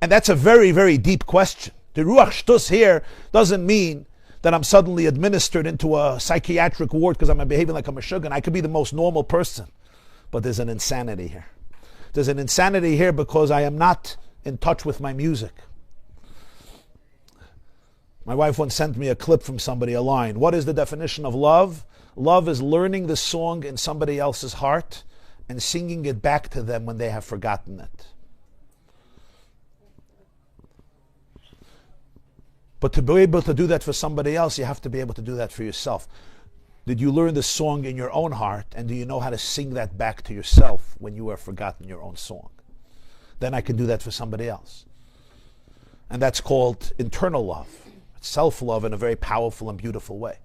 And that's a very, very deep question. The Ruach Shtus here doesn't mean that I'm suddenly administered into a psychiatric ward because I'm behaving like a Meshuggah. I could be the most normal person. But there's an insanity here. There's an insanity here because I am not in touch with my music. My wife once sent me a clip from somebody, a line. What is the definition of love? Love is learning the song in somebody else's heart and singing it back to them when they have forgotten it. But to be able to do that for somebody else, you have to be able to do that for yourself. Did you learn the song in your own heart, and do you know how to sing that back to yourself when you have forgotten your own song? Then I can do that for somebody else. And that's called internal love. It's self-love in a very powerful and beautiful way.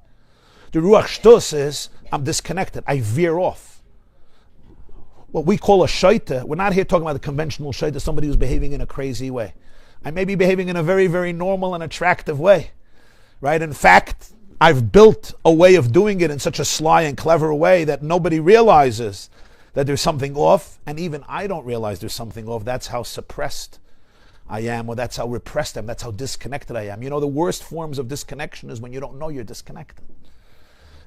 The Ruach Shtus is, I'm disconnected. I veer off. What we call a shaita, we're not here talking about the conventional shaita, somebody who's behaving in a crazy way. I may be behaving in a very, very normal and attractive way, right? In fact, I've built a way of doing it in such a sly and clever way that nobody realizes that there's something off, and even I don't realize there's something off. That's how suppressed I am, or that's how repressed I am, that's how disconnected I am. You know, the worst forms of disconnection is when you don't know you're disconnected.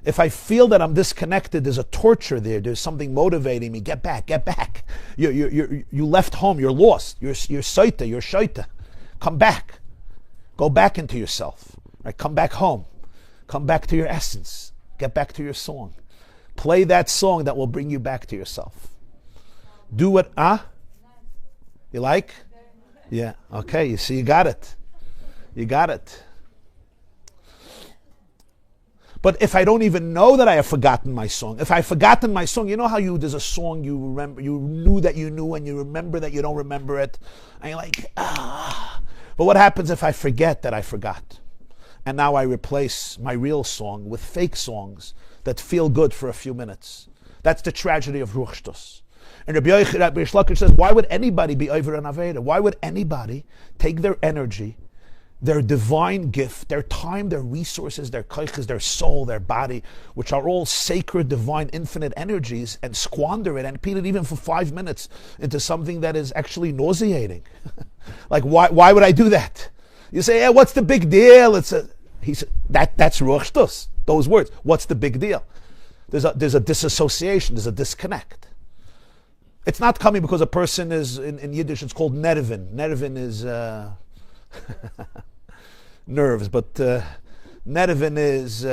If I feel that I'm disconnected, there's a torture there. There's something motivating me. Get back, get back. You left home. You're lost. You're soita. You're shaita. Come back. Go back into yourself. Right? Come back home. Come back to your essence. Get back to your song. Play that song that will bring you back to yourself. Do what? You like? Yeah. Okay. You see, you got it. You got it. But if I don't even know that I have forgotten my song, if I've forgotten my song, you know how there's a song you remember, you knew that you knew, and you remember that you don't remember it, and you're like, But what happens if I forget that I forgot? And now I replace my real song with fake songs that feel good for a few minutes. That's the tragedy of Ruach Shtus. And Rabbi Yosef says, why would anybody be over an Aveda? Why would anybody take their energy, their divine gift, their time, their resources, their koiches, their soul, their body, which are all sacred, divine, infinite energies, and squander it and put it even for 5 minutes into something that is actually nauseating? Like, why would I do that? You say, yeah, what's the big deal? He said, that's Ruach Shtus. Those words. What's the big deal? There's a disassociation. There's a disconnect. It's not coming because a person is, in Yiddish, it's called nervin. Nervin is nerves, but nervin is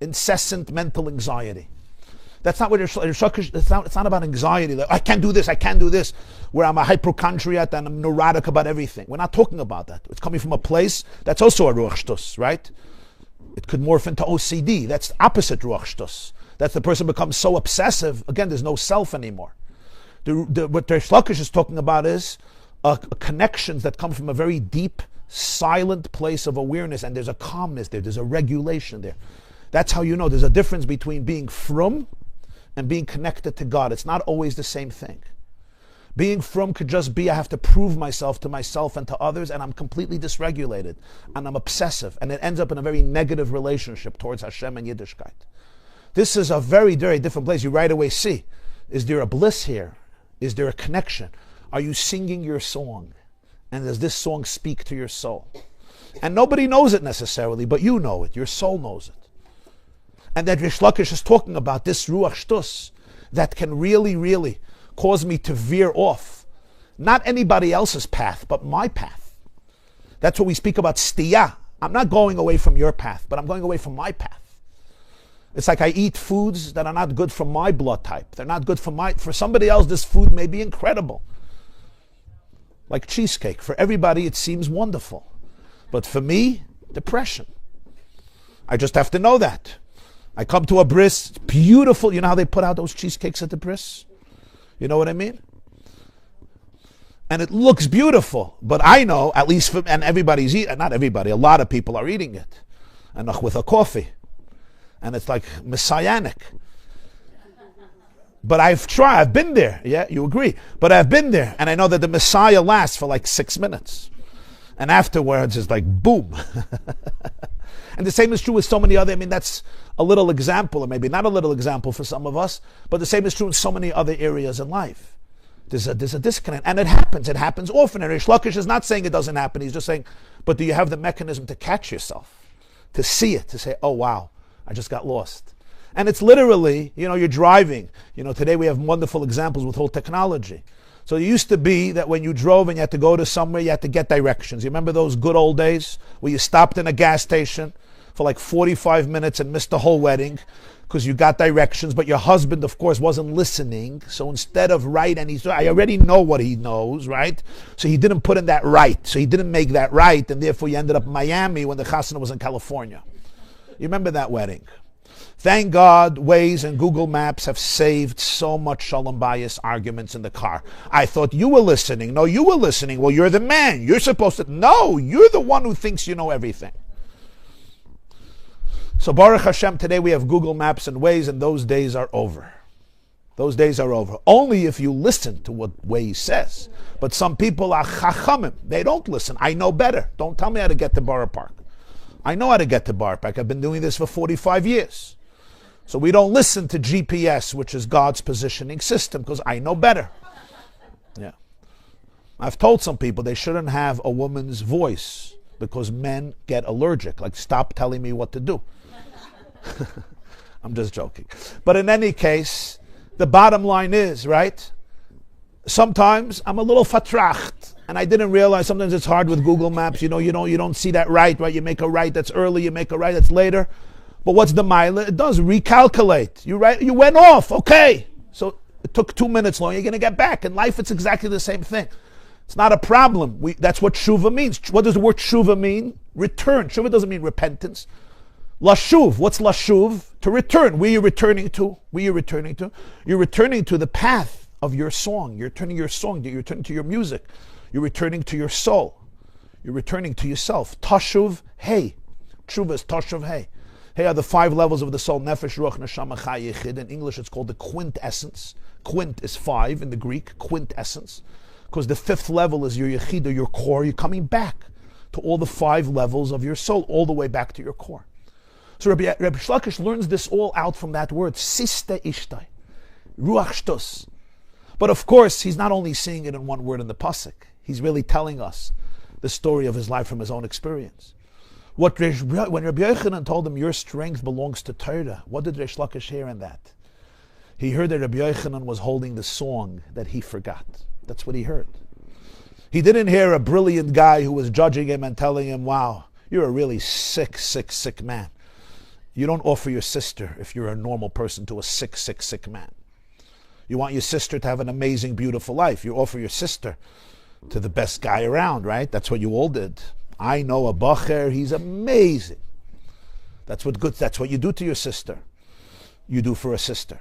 incessant mental anxiety. That's not what it's not about anxiety. Like, I can't do this, where I'm a hypochondriac and I'm neurotic about everything. We're not talking about that. It's coming from a place that's also a Ruach Shtus, right? It could morph into OCD. That's opposite Ruach Shtus. That's the person becomes so obsessive. Again, there's no self anymore. What Reish Lakish is talking about is connections that come from a very deep, silent place of awareness, and there's a calmness there. There's a regulation there. That's how you know there's a difference between being frum and being connected to God. It's not always the same thing. Being frum could just be I have to prove myself to myself and to others, and I'm completely dysregulated, and I'm obsessive, and it ends up in a very negative relationship towards Hashem and Yiddishkeit. This is a very, very different place. You right away see, is there a bliss here? Is there a connection? Are you singing your song? And does this song speak to your soul? And nobody knows it necessarily, but you know it. Your soul knows it. And that Reish Lakish is talking about this Ruach Shtus that can really, really cause me to veer off. Not anybody else's path, but my path. That's what we speak about stiyah. I'm not going away from your path, but I'm going away from my path. It's like I eat foods that are not good for my blood type. They're not good for somebody else, this food may be incredible. Like cheesecake. For everybody, it seems wonderful. But for me, depression. I just have to know that. I come to a bris, it's beautiful. You know how they put out those cheesecakes at the bris? You know what I mean? And it looks beautiful. But I know, at least, and everybody's eating, not everybody, a lot of people are eating it. And with a coffee. And it's like messianic. But I've been there. Yeah, you agree. But I've been there. And I know that the Messiah lasts for like 6 minutes. And afterwards it's like boom. And the same is true with so many other, that's a little example, or maybe not a little example for some of us, but the same is true in so many other areas in life. There's a disconnect. And it happens often. And Reish Lakish is not saying it doesn't happen. He's just saying, but do you have the mechanism to catch yourself? To see it, to say, oh wow, I just got lost. And it's literally, you're driving. Today we have wonderful examples with whole technology. So it used to be that when you drove and you had to go to somewhere, you had to get directions. You remember those good old days where you stopped in a gas station for like 45 minutes and missed the whole wedding because you got directions, but your husband, of course, wasn't listening. So instead of right, and I already know what he knows, right? So he didn't put in that right. So he didn't make that right, and therefore you ended up in Miami when the chasana was in California. You remember that wedding? Thank God Waze and Google Maps have saved so much shalom bayis arguments in the car. I thought you were listening. No, you were listening. Well, you're the man. You're supposed to. No, you're the one who thinks you know everything. So Baruch Hashem, today we have Google Maps and Waze, and those days are over. Those days are over. Only if you listen to what Waze says. But some people are chachamim. They don't listen. I know better. Don't tell me how to get to Borough Park. I know how to get to Borough Park. I've been doing this for 45 years. So we don't listen to GPS, which is God's positioning system, because I know better. Yeah. I've told some people they shouldn't have a woman's voice because men get allergic. Like, stop telling me what to do. I'm just joking. But in any case, the bottom line is, right? Sometimes I'm a little vertracht, and I didn't realize sometimes it's hard with Google Maps. You don't see that right? You make a right that's early, you make a right that's later. But what's the mile? It does recalculate. You went off, okay. So it took 2 minutes long. You're going to get back. In life, it's exactly the same thing. It's not a problem. That's what tshuva means. What does the word tshuva mean? Return. Tshuva doesn't mean repentance. Lashuv. What's lashuv? To return. Where are you returning to? You're returning to the path of your song. You're returning your song. You're returning to your music. You're returning to your soul. You're returning to yourself. Tashuv hey. Tshuva is tashuv hey. Hey are the 5 levels of the soul. Nefesh, ruach, neshama, chai, yichid. In English it's called the quintessence. Quint is 5 in the Greek. Quintessence. Because the 5th level is your yichid, your core. You're coming back to all the 5 levels of your soul, all the way back to your core. So Rabbi Shlakish learns this all out from that word, siste ishtai, ruach shtus. But of course, he's not only seeing it in one word in the pasuk. He's really telling us the story of his life from his own experience. When Rabbi Yochanan told him, your strength belongs to Torah, what did Reish Lakish hear in that? He heard that Rabbi Yochanan was holding the song that he forgot. That's what he heard. He didn't hear a brilliant guy who was judging him and telling him, wow, you're a really sick man. You don't offer your sister, if you're a normal person, to a sick man. You want your sister to have an amazing, beautiful life. You offer your sister to the best guy around, right? That's what you all did. I know a bacher, he's amazing. That's what you do to your sister. You do for a sister.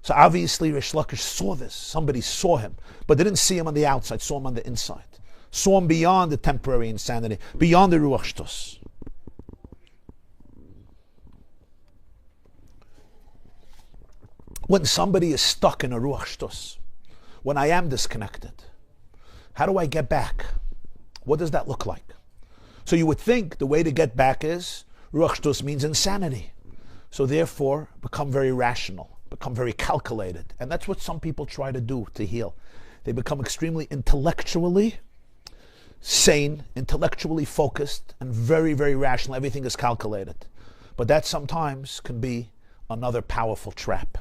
So obviously Reish Lakish saw this. Somebody saw him, but didn't see him on the outside, saw him on the inside. Saw him beyond the temporary insanity, beyond the ruach shtus. When somebody is stuck in a ruach shtus, when I am disconnected, how do I get back? What does that look like? So you would think the way to get back is, ruach shtus means insanity. So therefore, become very rational, become very calculated. And that's what some people try to do to heal. They become extremely intellectually sane, intellectually focused, and very, very rational. Everything is calculated. But that sometimes can be another powerful trap.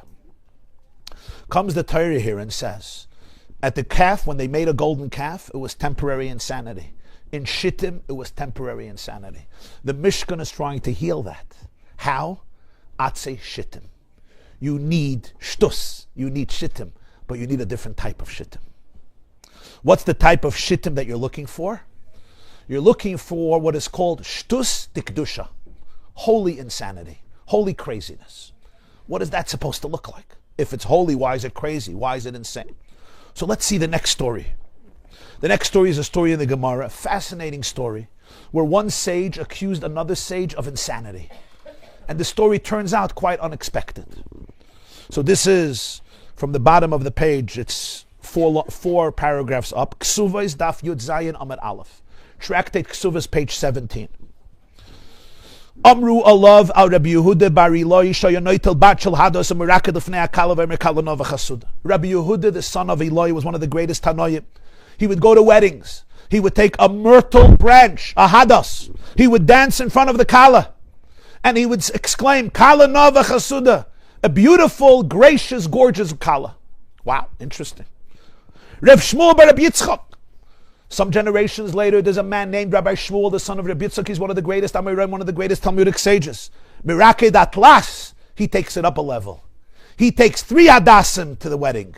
Comes the Torah here and says, at the calf, when they made a golden calf, it was temporary insanity. In Shittim, it was temporary insanity. The Mishkan is trying to heal that. How? Atze Shittim. You need shtus. You need Shittim, but you need a different type of Shittim. What's the type of Shittim that you're looking for? You're looking for what is called shtus dikdusha, holy insanity, holy craziness. What is that supposed to look like? If it's holy, why is it crazy? Why is it insane? So let's see the next story. The next story is a story in the Gemara, a fascinating story, where one sage accused another sage of insanity. And the story turns out quite unexpected. So this is from the bottom of the page, it's four paragraphs up. Ksuvas daf Yud Zayin Amud Aleph. Tractate Ksuvas, page 17. Amru alav al Rabbi Yehuda bar Eloi shayonoitel bat shel hados u'meraked lefnei akala v'merkalanov v'chasuda. Rabbi Yehuda, the son of Eloi, was one of the greatest Tanoim. He would go to weddings. He would take a myrtle branch, a hadas. He would dance in front of the kala. and he would exclaim, Kala Nova Chasuda, a beautiful, gracious, gorgeous Kala. Wow, interesting. Rav Shmuel bar Rabbi Yitzchak. Some generations later, there's a man named Rabbi Shmuel, the son of Rabbi Yitzchak. He's one of the greatest Amoraim, one of the greatest Talmudic sages. Mirakeh Atlas, he takes it up a level. He takes 3 Hadassim to the wedding.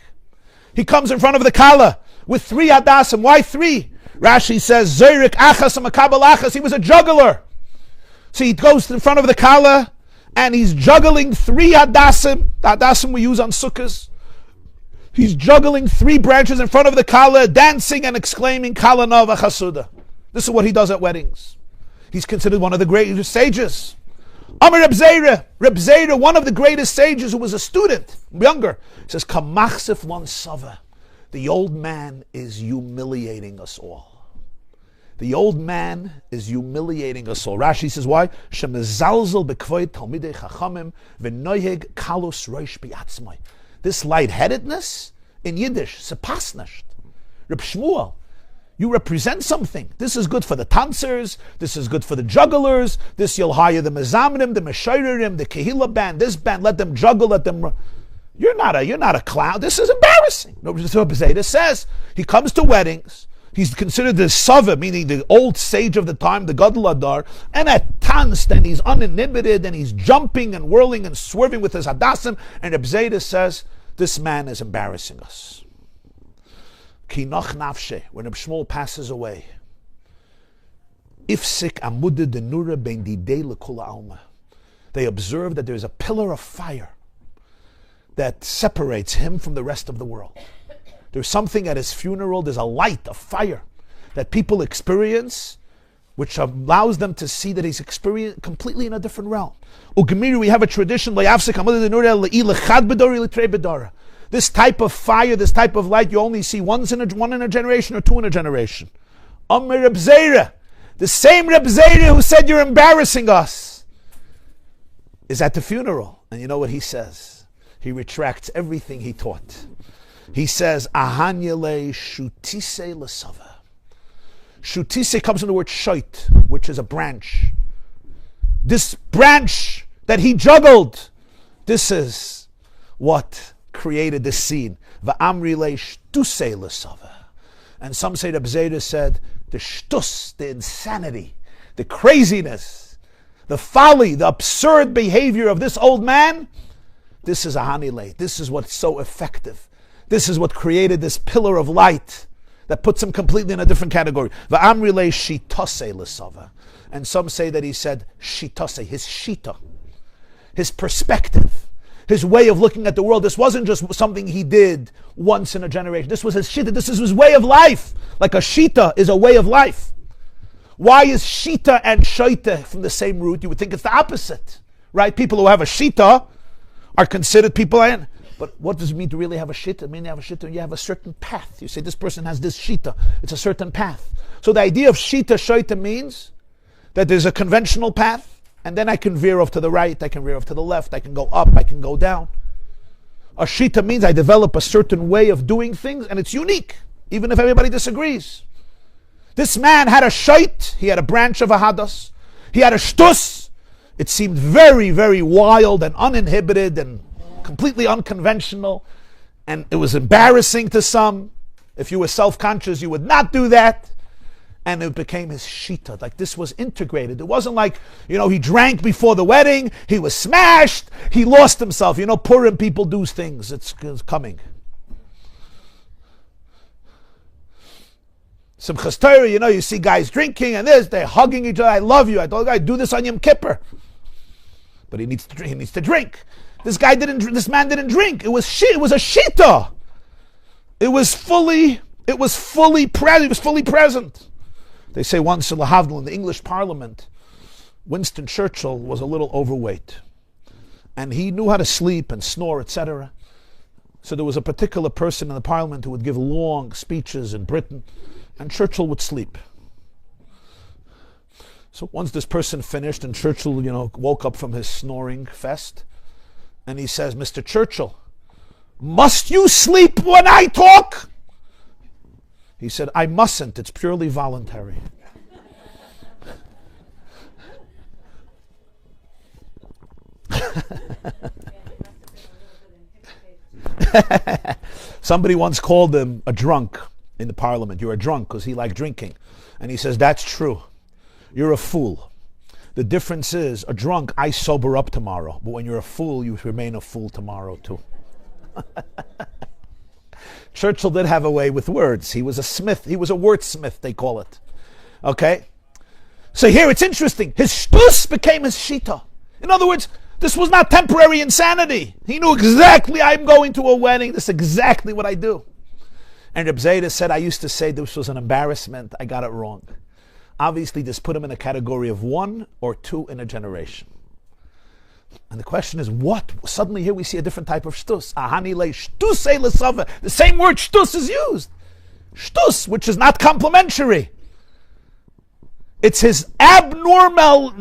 He comes in front of the Kala with 3 Hadassim. Why 3? Rashi says, Zorik Achas Makabal Achas. He was a juggler. So he goes in front of the Kala and he's juggling 3 Hadassim. The Hadassim we use on Sukkahs. He's juggling 3 branches in front of the Kala, dancing and exclaiming, Kala Nova Chasuda. This is what he does at weddings. He's considered one of the greatest sages. Amar Reb Zera, one of the greatest sages who was a student, younger, says, Kamachsif lon sava. The old man is humiliating us all. The old man is humiliating us all. Rashi says, why? Shemezalzel bekvoid talmidei chachamim v'noyeg kalos roish biatzmai. This lightheadedness, in Yiddish, sepasnasht. Reb Shmuel, you represent something. This is good for the dancers. This is good for the jugglers. This you'll hire the mezamrim, the meshayrim, the kehila band, this band. Let them juggle. Let them. You're not a clown. This is embarrassing. Zayda says he comes to weddings. He's considered the Sava, meaning the old sage of the time, the Gadol Adar, and at Tanst, and he's uninhibited, and he's jumping and whirling and swerving with his Hadassim, and Reb Zayda says, this man is embarrassing us. Ki noch nafshe, when Reb Shmuel passes away, ifsik amude denura ben didei lekula alma. They observe that there's a pillar of fire that separates him from the rest of the world. There's something at his funeral, there's a light, a fire that people experience, which allows them to see that he's experienced completely in a different realm. Ugemiru, we have a tradition, this type of fire, this type of light, you only see one in a generation or 2 in a generation. Amr Reb Zera, the same Reb Zera who said you're embarrassing us, is at the funeral. And you know what he says? He retracts everything he taught. He says, Ahanyele shutise lesava. Shutise comes from the word shoit, which is a branch. This branch that he juggled, this is what created this scene. Va'amrile shtuse lesava. And some say Reb Zera said, the shtus, the insanity, the craziness, the folly, the absurd behavior of this old man, this is Ahanile. This is what's so effective. This is what created this pillar of light that puts him completely in a different category. Va'amrile shitase lesava. And some say that he said shitase, his shita, his perspective, his way of looking at the world. This wasn't just something he did once in a generation. This was his shita. This is his way of life. Like a shita is a way of life. Why is shita and shaita from the same root? You would think it's the opposite, right? People who have a shita are considered people. But what does it mean to really have a shita? It means you have a shita, you have a certain path. You say this person has this shita. It's a certain path. So the idea of shita, shaita means that there's a conventional path, and then I can veer off to the right, I can veer off to the left, I can go up, I can go down. A shita means I develop a certain way of doing things, and it's unique, even if everybody disagrees. This man had a shait, he had a branch of a hadas. He had a shtus. It seemed very, very wild and uninhibited and completely unconventional, and it was embarrassing to some. If you were self-conscious, you would not do that. And it became his shita. Like this was integrated. It wasn't like, he drank before the wedding, he was smashed, he lost himself. Purim people do things. It's coming. Simchas Torah, you see guys drinking and this, they're hugging each other. I love you. I told the guy, do this on Yom Kippur. But he needs to drink. This man didn't drink. It was a shita. It was fully present. They say once in Lahavdil, in the English Parliament, Winston Churchill was a little overweight. And he knew how to sleep and snore, etc. So there was a particular person in the Parliament who would give long speeches in Britain, and Churchill would sleep. So once this person finished, and Churchill, woke up from his snoring fest, and he says, Mr. Churchill, must you sleep when I talk? He said, I mustn't. It's purely voluntary. Somebody once called him a drunk in the parliament. You're a drunk because he liked drinking. And he says, that's true. You're a fool. The difference is, a drunk, I sober up tomorrow. But when you're a fool, you remain a fool tomorrow too. Churchill did have a way with words. He was a smith. He was a wordsmith, they call it. Okay? So here it's interesting. His shtus became his shita. In other words, this was not temporary insanity. He knew exactly, I'm going to a wedding. This is exactly what I do. And Reb Zayda said, I used to say this was an embarrassment. I got it wrong. Obviously, this put him in a category of 1 or 2 in a generation. And the question is, what? Suddenly here we see a different type of shtus. Ahani le shtusei lesava. The same word shtus is used. Shtus, which is not complimentary. It's his abnormal...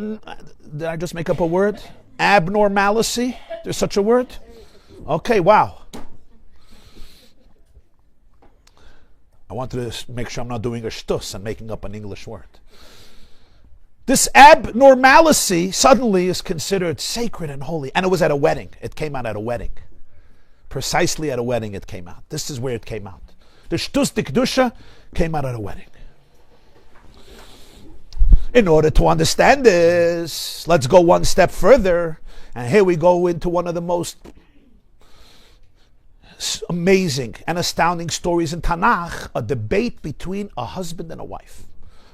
Did I just make up a word? Abnormality? There's such a word? Okay, wow. I wanted to make sure I'm not doing a shtus and making up an English word. This abnormality suddenly is considered sacred and holy. And it was at a wedding. It came out at a wedding. Precisely at a wedding it came out. This is where it came out. The shtus dikdusha came out at a wedding. In order to understand this, let's go one step further. And here we go into one of the most amazing and astounding stories in Tanakh, a debate between a husband and a wife.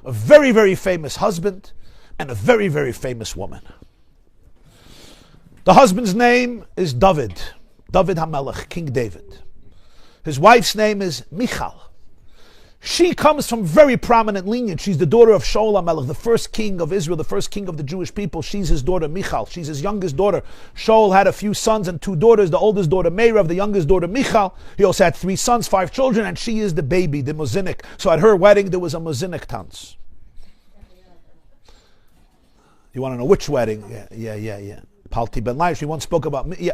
A very, very famous husband and a very, very famous woman. The husband's name is David HaMelech, King David. His wife's name is Michal. She comes from very prominent lineage. She's the daughter of Shaul HaMelech, the first king of Israel, the first king of the Jewish people. She's his daughter Michal. She's his youngest daughter. Shaul had a few sons and 2 daughters. The oldest daughter Meirav, the youngest daughter Michal. He also had 3 sons, 5 children, and she is the baby, the Mozinik. So at her wedding there was a Mozinik dance. You want to know which wedding? Yeah. Palti Ben Laish. We once spoke about. Yeah.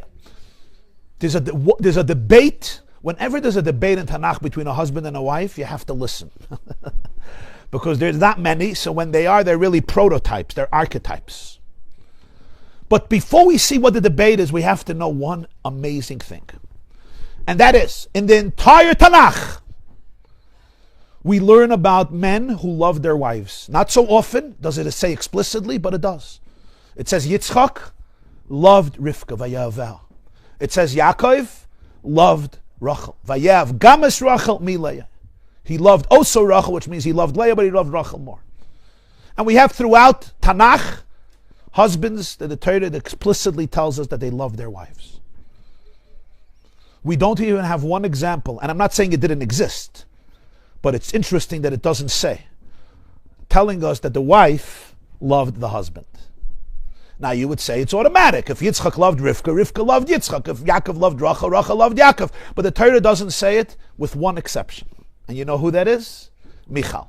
There's a debate. Whenever there's a debate in Tanakh between a husband and a wife, you have to listen. Because there's not many, so when they are, they're really prototypes, they're archetypes. But before we see what the debate is, we have to know one amazing thing. And that is, in the entire Tanakh, we learn about men who love their wives. Not so often does it say explicitly, but it does. It says Yitzchak loved Rivka, Vayavel. It says Yaakov loved Rachel. Vayav gamas Rachel mi Leah. He loved also Rachel, which means he loved Leah, but he loved Rachel more. And we have throughout Tanakh husbands that the Torah explicitly tells us that they love their wives. We don't even have one example, and I'm not saying it didn't exist, but it's interesting that it doesn't say, telling us that the wife loved the husband. Now you would say it's automatic. If Yitzchak loved Rivka, Rivka loved Yitzchak. If Yaakov loved Rachel, Rachel loved Yaakov. But the Torah doesn't say it with one exception. And you know who that is? Michal.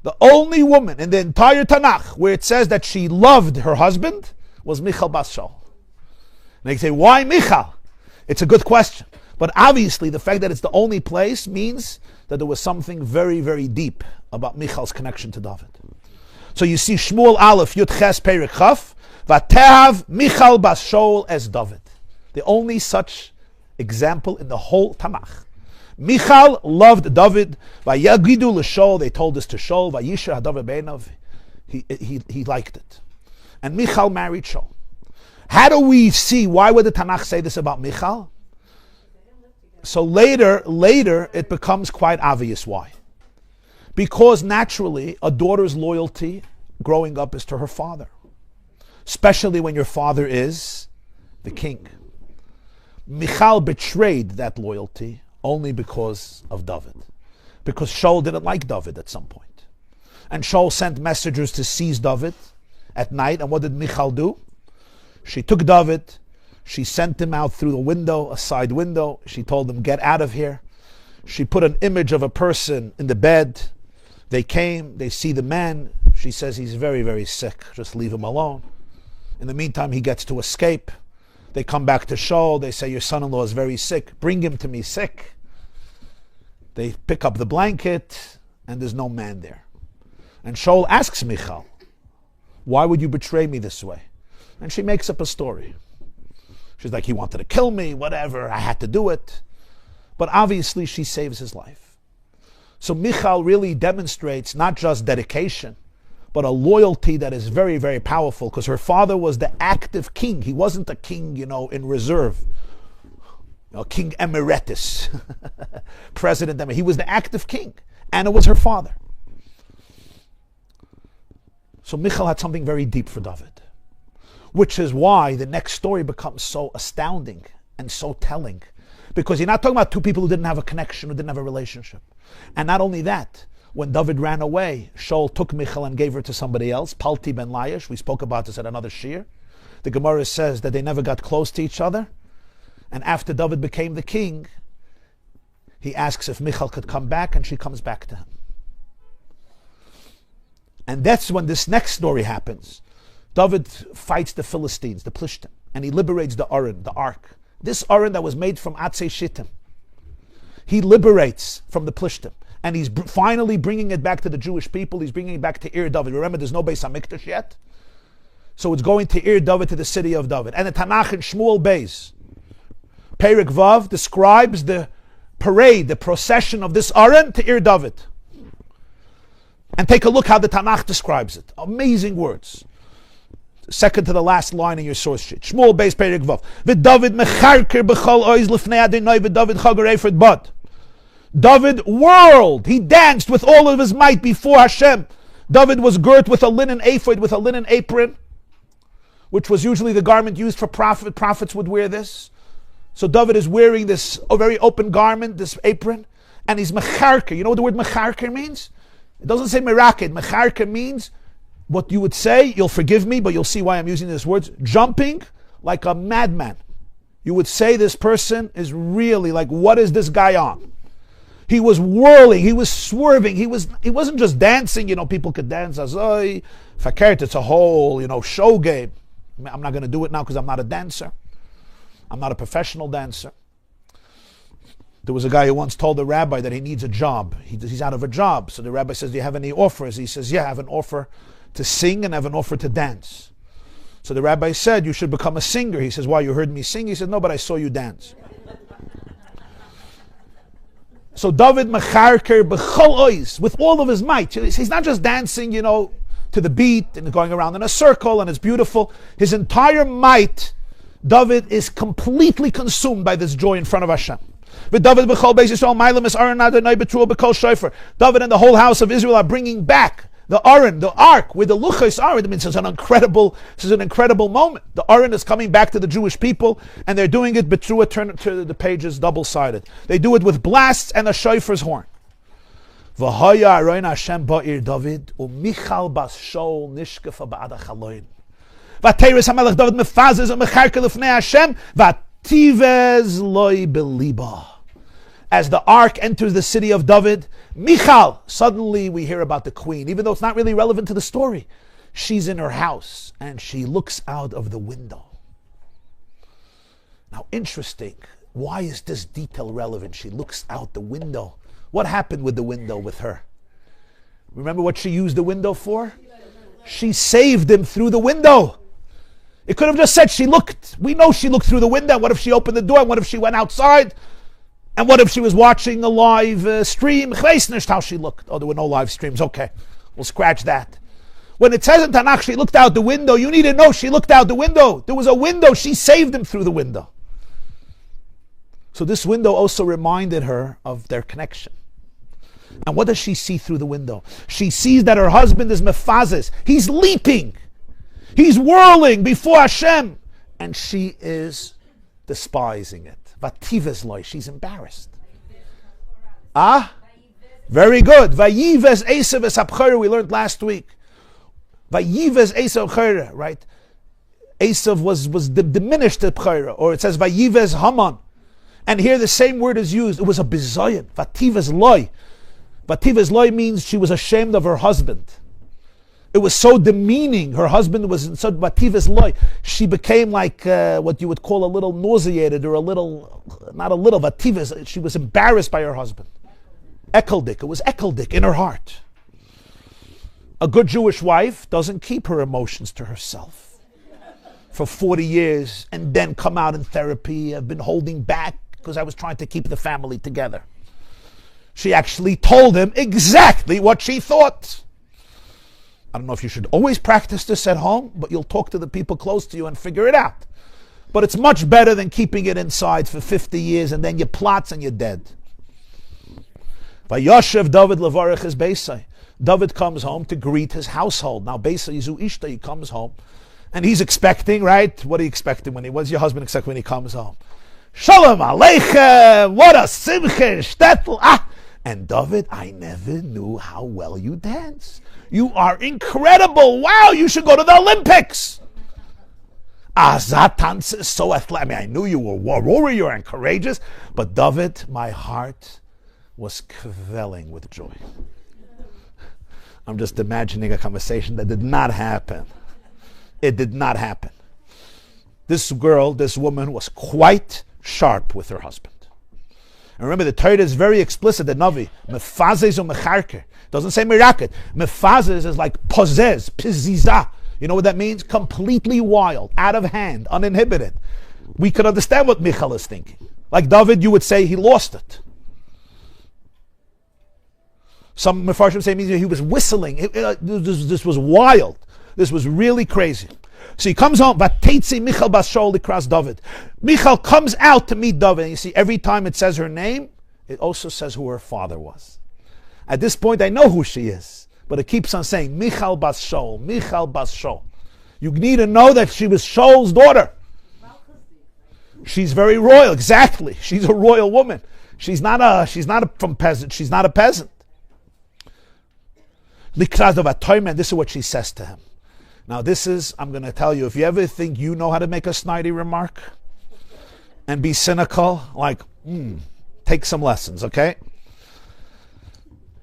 The only woman in the entire Tanakh where it says that she loved her husband was Michal bas Shaul. And they say, why Michal? It's a good question. But obviously the fact that it's the only place means that there was something very, very deep about Michal's connection to David. So you see Shmuel Aleph Yud Ches Perek Chaf Vatehav Michal bas Shaul as David. The only such example in the whole Tanakh. Michal loved David. Vayagidu l'Shaul. They told this to Shaul. Vayisha David beinav. He liked it. And Michal married Shaul. How do we see? Why would the Tanakh say this about Michal? So later it becomes quite obvious why. Because naturally, a daughter's loyalty growing up is to her father. Especially when your father is the king. Michal betrayed that loyalty only because of David. Because Shaul didn't like David at some point. And Shaul sent messengers to seize David at night. And what did Michal do? She took David. She sent him out through the window, a side window. She told him, get out of here. She put an image of a person in the bed. They came, they see the man. She says he's very, very sick. Just leave him alone. In the meantime, he gets to escape. They come back to Shaul. They say, your son-in-law is very sick. Bring him to me sick. They pick up the blanket, and there's no man there. And Shaul asks Michal, why would you betray me this way? And she makes up a story. She's like, he wanted to kill me, whatever, I had to do it. But obviously she saves his life. So Michal really demonstrates not just dedication, but a loyalty that is very, very powerful, because her father was the active king. He wasn't a king, in reserve. King emeritus, president emeritus. He was the active king, and it was her father. So Michal had something very deep for David, which is why the next story becomes so astounding and so telling, because you're not talking about two people who didn't have a connection, who didn't have a relationship. And not only that, when David ran away, Shaul took Michal and gave her to somebody else, Palti ben Laish. We spoke about this at another shir. The Gemara says that they never got close to each other. And after David became the king, he asks if Michal could come back, and she comes back to him. And that's when this next story happens. David fights the Philistines, the Plishtim, and he liberates the Aron, the ark. This Aron that was made from Atzei Shittim. He liberates from the Plishtim. And he's finally bringing it back to the Jewish people. He's bringing it back to Ir David. Remember, there's no Beis HaMikdash yet. So it's going to Ir David, to the city of David. And the Tanakh in Shmuel Beis, Perek Vav, describes the parade, the procession of this Aron to Ir David. And take a look how the Tanakh describes it. Amazing words. Second to the last line in your source sheet. Shmuel Beis, Perek Vav. V'David mecharker b'chol oiz l'fnei Adonai v'David chager eifod bad. David whirled, he danced with all of his might before Hashem. David was girt with a linen ephod, with a linen apron, which was usually the garment used for prophet. Prophets would wear this. So David is wearing this very open garment, this apron, and he's mecharker. You know what the word mecharker means? It doesn't say meraked. Mecharker means what you would say, you'll forgive me, but you'll see why I'm using these words, jumping like a madman. You would say this person is really like, what is this guy on? He was whirling, he was swerving, he wasn't just dancing, people could dance as fakert, it's a whole, show game. I'm not going to do it now because I'm not a dancer. I'm not a professional dancer. There was a guy who once told the rabbi that he needs a job. He's out of a job. So the rabbi says, do you have any offers? He says, yeah, I have an offer to sing and I have an offer to dance. So the rabbi said, you should become a singer. He says, why, you heard me sing? He said, no, but I saw you dance. So David mecharker b'chol ois, with all of his might. He's not just dancing, to the beat and going around in a circle and it's beautiful. His entire might, David is completely consumed by this joy in front of Hashem. David and the whole house of Israel are bringing back the Aron, the ark, with the luchos Aron. I mean, this is an incredible moment. The Aron is coming back to the Jewish people, and they're doing it betrua, turn to the pages double-sided. They do it with blasts and a shofar's horn. V'haya aroin Hashem ba'ir David u'Michal bas Shaul nishkefa ba'ad hachaloin. V'ateiris hamelech David mefazes u'mecharke lefnei Hashem v'ativez loy beliba. As the ark enters the city of David, Michal, suddenly we hear about the queen, even though it's not really relevant to the story. She's in her house and she looks out of the window. Now, interesting, why is this detail relevant? She looks out the window. What happened with the window with her? Remember what she used the window for? She saved him through the window. It could have just said she looked. We know she looked through the window. What if she opened the door? And what if she went outside? And what if she was watching a live stream? How she looked. Oh, there were no live streams. Okay, we'll scratch that. When it says in Tanakh she looked out the window, you need to know she looked out the window. There was a window. She saved him through the window. So this window also reminded her of their connection. And what does she see through the window? She sees that her husband is mefazes. He's leaping. He's whirling before Hashem. And she is despising it. Vatives loy. She's embarrassed. Very good. Vayives Esav es Abchora. We learned last week. Vayives Esav Abchora. Right? Esav was diminished at Abchora. Or it says Vayives Haman. And here the same word is used. It was a bizayon. Vatives loy. Vatives loy means she was ashamed of her husband. It was so demeaning. Her husband was in such vatives loy. She became like what you would call a little nauseated or not a little, vatives. She was embarrassed by her husband. Ekeldik. It was ekeldik in her heart. A good Jewish wife doesn't keep her emotions to herself. for 40 years and then come out in therapy. I've been holding back because I was trying to keep the family together. She actually told him exactly what she thought. I don't know if you should always practice this at home, but you'll talk to the people close to you and figure it out. But it's much better than keeping it inside for 50 years and then you plots and you're dead. Vayoshev David levarech his beisai. David comes home to greet his household. Now beisai yizu ishta, he comes home and he's expecting, right? What are you expecting when what's your husband expect when he comes home? Shalom aleichem, what a simcha, shtetl, And David, I never knew how well you dance. You are incredible. Wow, you should go to the Olympics. That dance is so athletic. I mean, I knew you were a warrior and courageous, but David, my heart was quelling with joy. I'm just imagining a conversation that did not happen. It did not happen. This girl, this woman was quite sharp with her husband. And remember, the Torah is very explicit, the Navi. Mefazes or mecharker. Doesn't say miraket. Mefazes is like pozez, piziza. You know what that means? Completely wild, out of hand, uninhibited. We could understand what Michal is thinking. Like David, you would say he lost it. Some Mefarshim say means he was whistling. This was wild. This was really crazy. So he comes home, Vatetzi Michal bas Shaul across David. Michal comes out to meet David. And you see, every time it says her name, it also says who her father was. At this point, I know who she is. But it keeps on saying, Michal bas Shaul, Michal bas Shaul. You need to know that she was Shaul's daughter. She's very royal, exactly. She's a royal woman. She's not a from peasant. She's not a peasant. This is what she says to him. Now this is, I'm going to tell you, if you ever think you know how to make a snidey remark and be cynical, like, take some lessons, okay?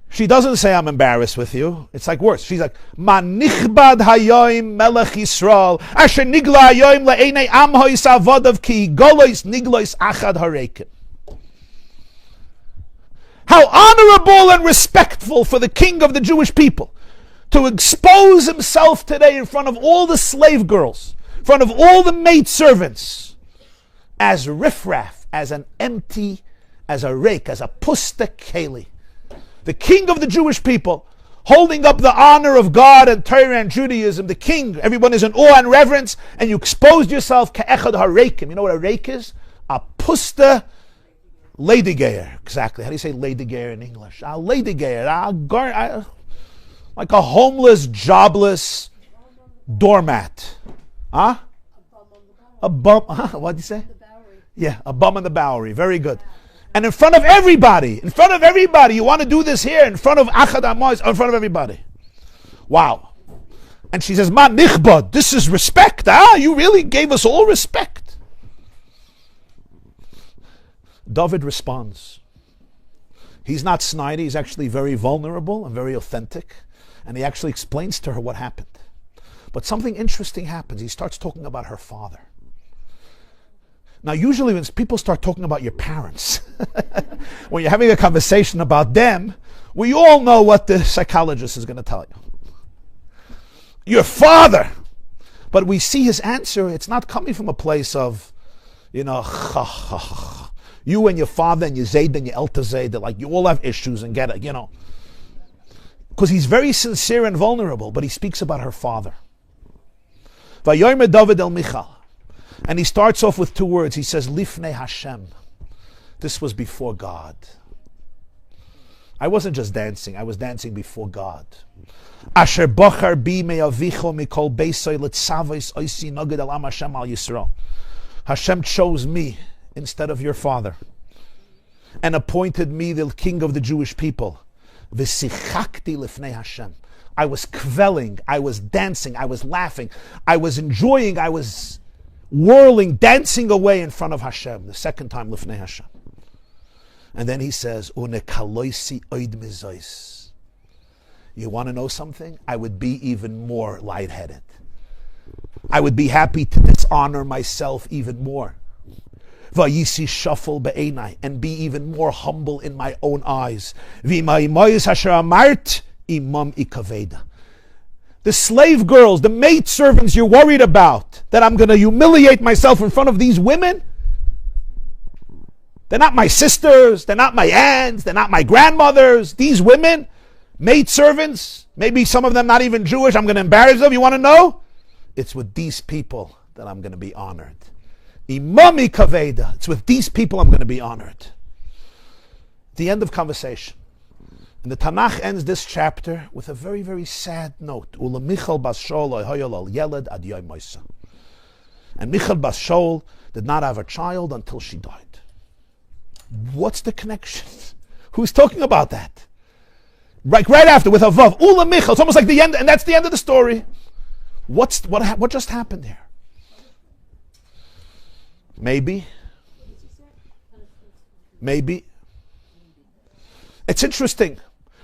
She doesn't say, I'm embarrassed with you. It's like worse. She's like, Ma nichbad hayoim melech Yisrael, asher nigla hayoim le'enei am hois avodav ki golois niglois achad harekim. How honorable and respectful for the king of the Jewish people to expose himself today in front of all the slave girls, in front of all the maidservants, as riffraff, as an empty, as a rake, as a pusta keli. The king of the Jewish people, holding up the honor of God and Torah and Judaism, the king, everyone is in awe and reverence, and you exposed yourself ka'echad harekim. You know what a rake is? A pusta ladygayer. Exactly. How do you say ladygayer in English? A ladygayer. Like a homeless, jobless doormat. Huh? A bum. What did you say? Yeah, a bum in the Bowery. Very good. And in front of everybody, you want to do this here, in front of Achad Amois, in front of everybody. Wow. And she says, Ma nichbad, this is respect. You really gave us all respect. David responds. He's not snidey, he's actually very vulnerable and very authentic. And he actually explains to her what happened. But something interesting happens. He starts talking about her father. Now, usually when people start talking about your parents, when you're having a conversation about them, we all know what the psychologist is going to tell you. Your father. But we see his answer, it's not coming from a place of, you and your father and your Zayd and your Elta Zayd, like you all have issues and get it, Because he's very sincere and vulnerable, but he speaks about her father. Vayomer David el Michal. And he starts off with two words. He says, Lifnei Hashem. This was before God. I wasn't just dancing, I was dancing before God. Asher bochar bi me'avicho mikol beisai letzavos oisi noged elam Hashem al Yisrael. Hashem chose me instead of your father and appointed me the king of the Jewish people. V'sichakti lifnei Hashem. I was quelling, I was dancing, I was laughing, I was enjoying, I was whirling, dancing away in front of Hashem. The second time, lifnei Hashem. And then he says, Unekaloisi oid mizois. You want to know something? I would be even more lightheaded. I would be happy to dishonor myself even more. Vayisi shuffle be'enai, and be even more humble in my own eyes. V'imaimayis hasher amart imam ikaveda. the slave girls, the maid servants you're worried about, that I'm going to humiliate myself in front of these women? They're not my sisters, they're not my aunts, they're not my grandmothers. These women, maid servants, maybe some of them not even Jewish, I'm going to embarrass them. You want to know? It's with these people that I'm going to be honored. Imami kaveda. It's with these people I'm going to be honored. The end of conversation. And the Tanakh ends this chapter with a very, very sad note. Ula Michal bas Shaul hayol al yeled ad yom moisa. And Michal bas Shaul did not have a child until she died. What's the connection? Who's talking about that? Right after with a vav. Ula Michal. It's almost like the end, and that's the end of the story. What just happened here? Maybe. It's interesting.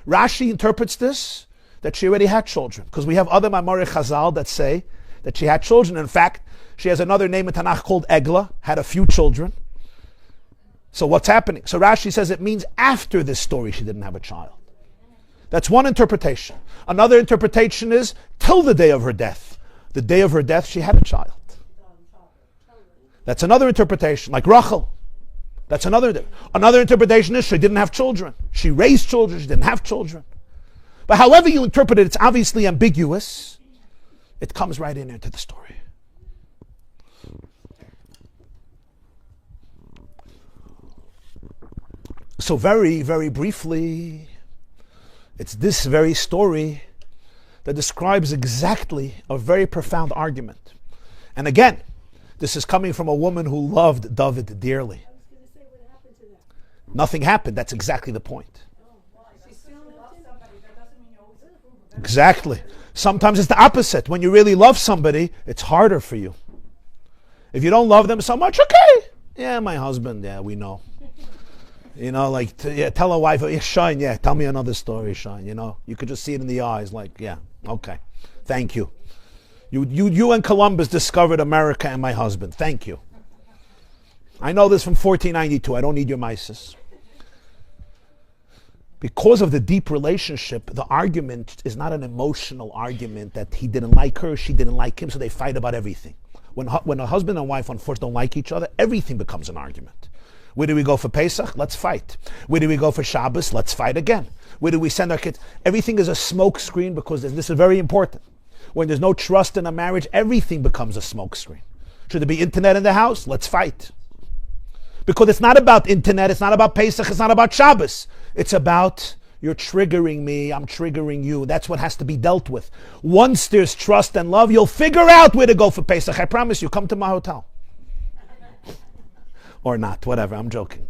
Rashi interprets this that she already had children, because we have other Mamorei Chazal that say that she had children. In fact, she has another name in Tanakh called Eglah, had a few children. So what's happening? So Rashi says it means after this story she didn't have a child. That's one interpretation. Another interpretation is till the day of her death. The day of her death she had a child. That's another interpretation, like Rachel. That's another interpretation is she didn't have children. She raised children, she didn't have children. But however you interpret it, it's obviously ambiguous. It comes right into the story. So very, very briefly, it's this very story that describes exactly a very profound argument. And again, this is coming from a woman who loved David dearly. I was going to say, what happened to that? Nothing happened. That's exactly the point. She still loves somebody. That doesn't mean you always approve of it. Exactly. Sometimes it's the opposite. When you really love somebody, it's harder for you. If you don't love them so much, okay. Yeah, my husband, yeah, we know. You know, like, tell a wife, yeah, Shine, yeah, tell me another story, Shine. You know, you could just see it in the eyes, like, yeah, okay, thank you. You and Columbus discovered America and my husband. Thank you. I know this from 1492. I don't need your mices. Because of the deep relationship, the argument is not an emotional argument that he didn't like her, she didn't like him, so they fight about everything. When a husband and wife unfortunately don't like each other, everything becomes an argument. Where do we go for Pesach? Let's fight. Where do we go for Shabbos? Let's fight again. Where do we send our kids? Everything is a smoke screen, because this is very important. When there's no trust in a marriage, everything becomes a smoke screen. Should there be internet in the house? Let's fight. Because it's not about internet, it's not about Pesach, it's not about Shabbos. It's about you're triggering me, I'm triggering you. That's what has to be dealt with. Once there's trust and love, you'll figure out where to go for Pesach. I promise you, come to my hotel. Or not, whatever, I'm joking.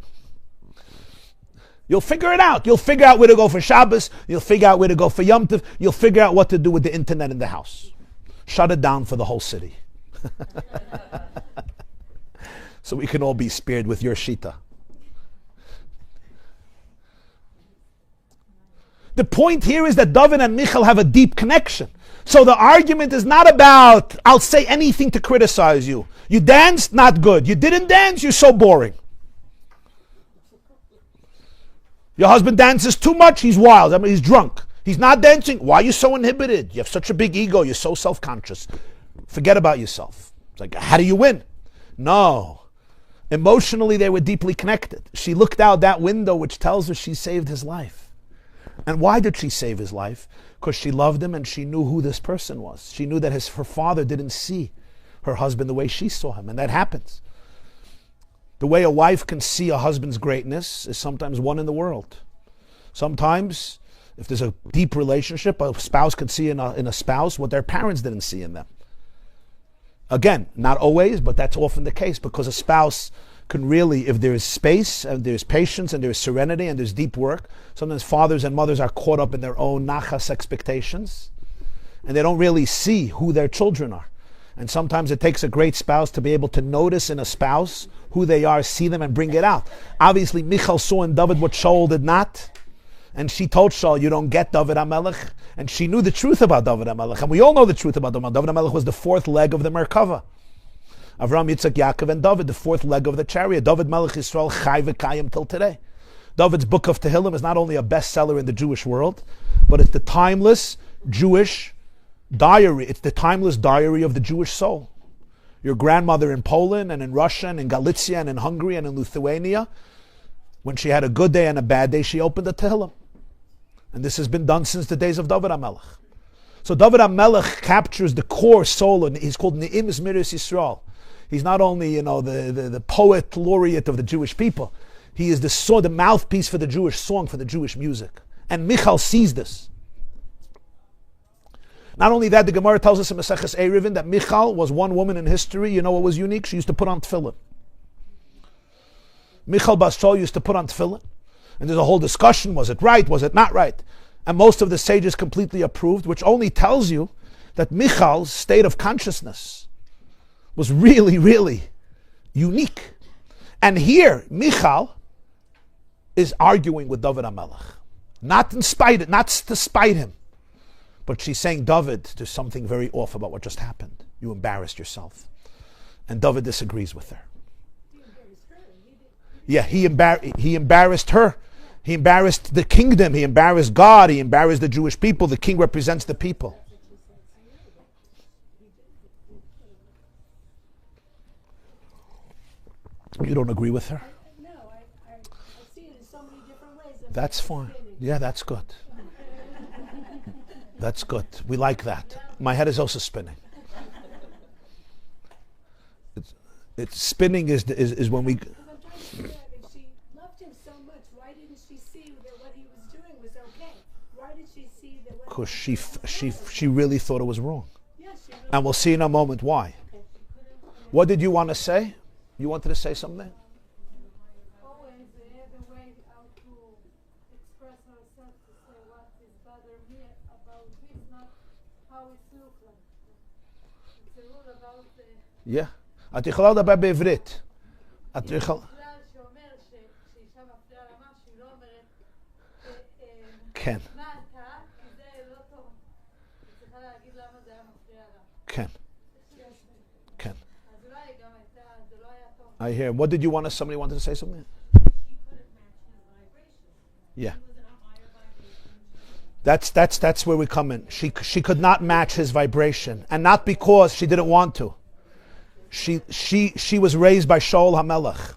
You'll figure it out. You'll figure out where to go for Shabbos. You'll figure out where to go for Yom Tov. You'll figure out what to do with the internet in the house. Shut it down for the whole city. So we can all be spared with your shita. The point here is that David and Michal have a deep connection. So the argument is not about, I'll say anything to criticize you. You danced, not good. You didn't dance, you're so boring. Your husband dances too much, he's wild. I mean, he's drunk. He's not dancing. Why are you so inhibited? You have such a big ego. You're so self-conscious. Forget about yourself. It's like, how do you win? No. Emotionally, they were deeply connected. She looked out that window, which tells her she saved his life. And why did she save his life? Because she loved him and she knew who this person was. She knew that her father didn't see her husband the way she saw him. And that happens. The way a wife can see a husband's greatness is sometimes one in the world. Sometimes, if there's a deep relationship, a spouse can see in a spouse what their parents didn't see in them. Again, not always, but that's often the case, because a spouse can really, if there is space and there's patience and there's serenity and there's deep work, sometimes fathers and mothers are caught up in their own nachas expectations and they don't really see who their children are. And sometimes it takes a great spouse to be able to notice in a spouse who they are, see them and bring it out. Obviously, Michal saw in David what Shaul did not. And she told Shaul, you don't get David HaMelech. And she knew the truth about David HaMelech. And we all know the truth about David. David HaMelech was the fourth leg of the Merkava. Avram, Yitzchak, Yaakov, and David, the fourth leg of the chariot. David Melech Yisrael, Chai v'Kayim till today. David's book of Tehillim is not only a bestseller in the Jewish world, but it's the timeless Jewish diary. It's the timeless diary of the Jewish soul. Your grandmother in Poland and in Russia and in Galicia and in Hungary and in Lithuania, when she had a good day and a bad day, she opened a Tehillim. And this has been done since the days of David HaMelech. So David HaMelech captures the core soul, and he's called Ne'im Zmiris Yisrael. He's not only, the poet laureate of the Jewish people. He is the mouthpiece for the Jewish song, for the Jewish music. And Michal sees this. Not only that, the Gemara tells us in Maseches Eruvin that Michal was one woman in history. You know what was unique? She used to put on tefillin. Michal Bas Shaul used to put on tefillin. And there's a whole discussion, was it right, was it not right? And most of the sages completely approved, which only tells you that Michal's state of consciousness was really, really unique. And here, Michal is arguing with David HaMelech. Not to spite him. But she's saying, David, there's something very off about what just happened. You embarrassed yourself. And David disagrees with her. Yeah, he embarrassed her. He embarrassed the kingdom. He embarrassed God. He embarrassed the Jewish people. The king represents the people. You don't agree with her? No, I see it in so many different ways. That's fine. Yeah, that's good. That's good. We like that. My head is also spinning. It's spinning is when we. Because I'm trying to figure out, if she loved him so much, why didn't she see that what he was doing was okay? Why did she see that? Because she really thought it was wrong. Yes, she really. And we'll see in a moment why. What did you want to say? You wanted to say something? Always the way how to express ourselves to say what is bothering me about this, not how it looks like. It's a rule about Yeah. את יכולה לדבר בעברית. את יכולה... כלל שאומר שאישה מפריעה לה משהו, היא לא אומרת כן. מה אתה, כי זה לא טוב. היא צריכה להגיד למה זה היה מפריע לה. כן. כן. אז אולי גם הייתה, זה לא היה טוב. I hear. What did you want to... Somebody wanted to say something? She couldn't match his vibration. Yeah. He was in a higher vibration. That's where we come in. She could not match his vibration. And not because she didn't want to. She was raised by Shaul HaMelech,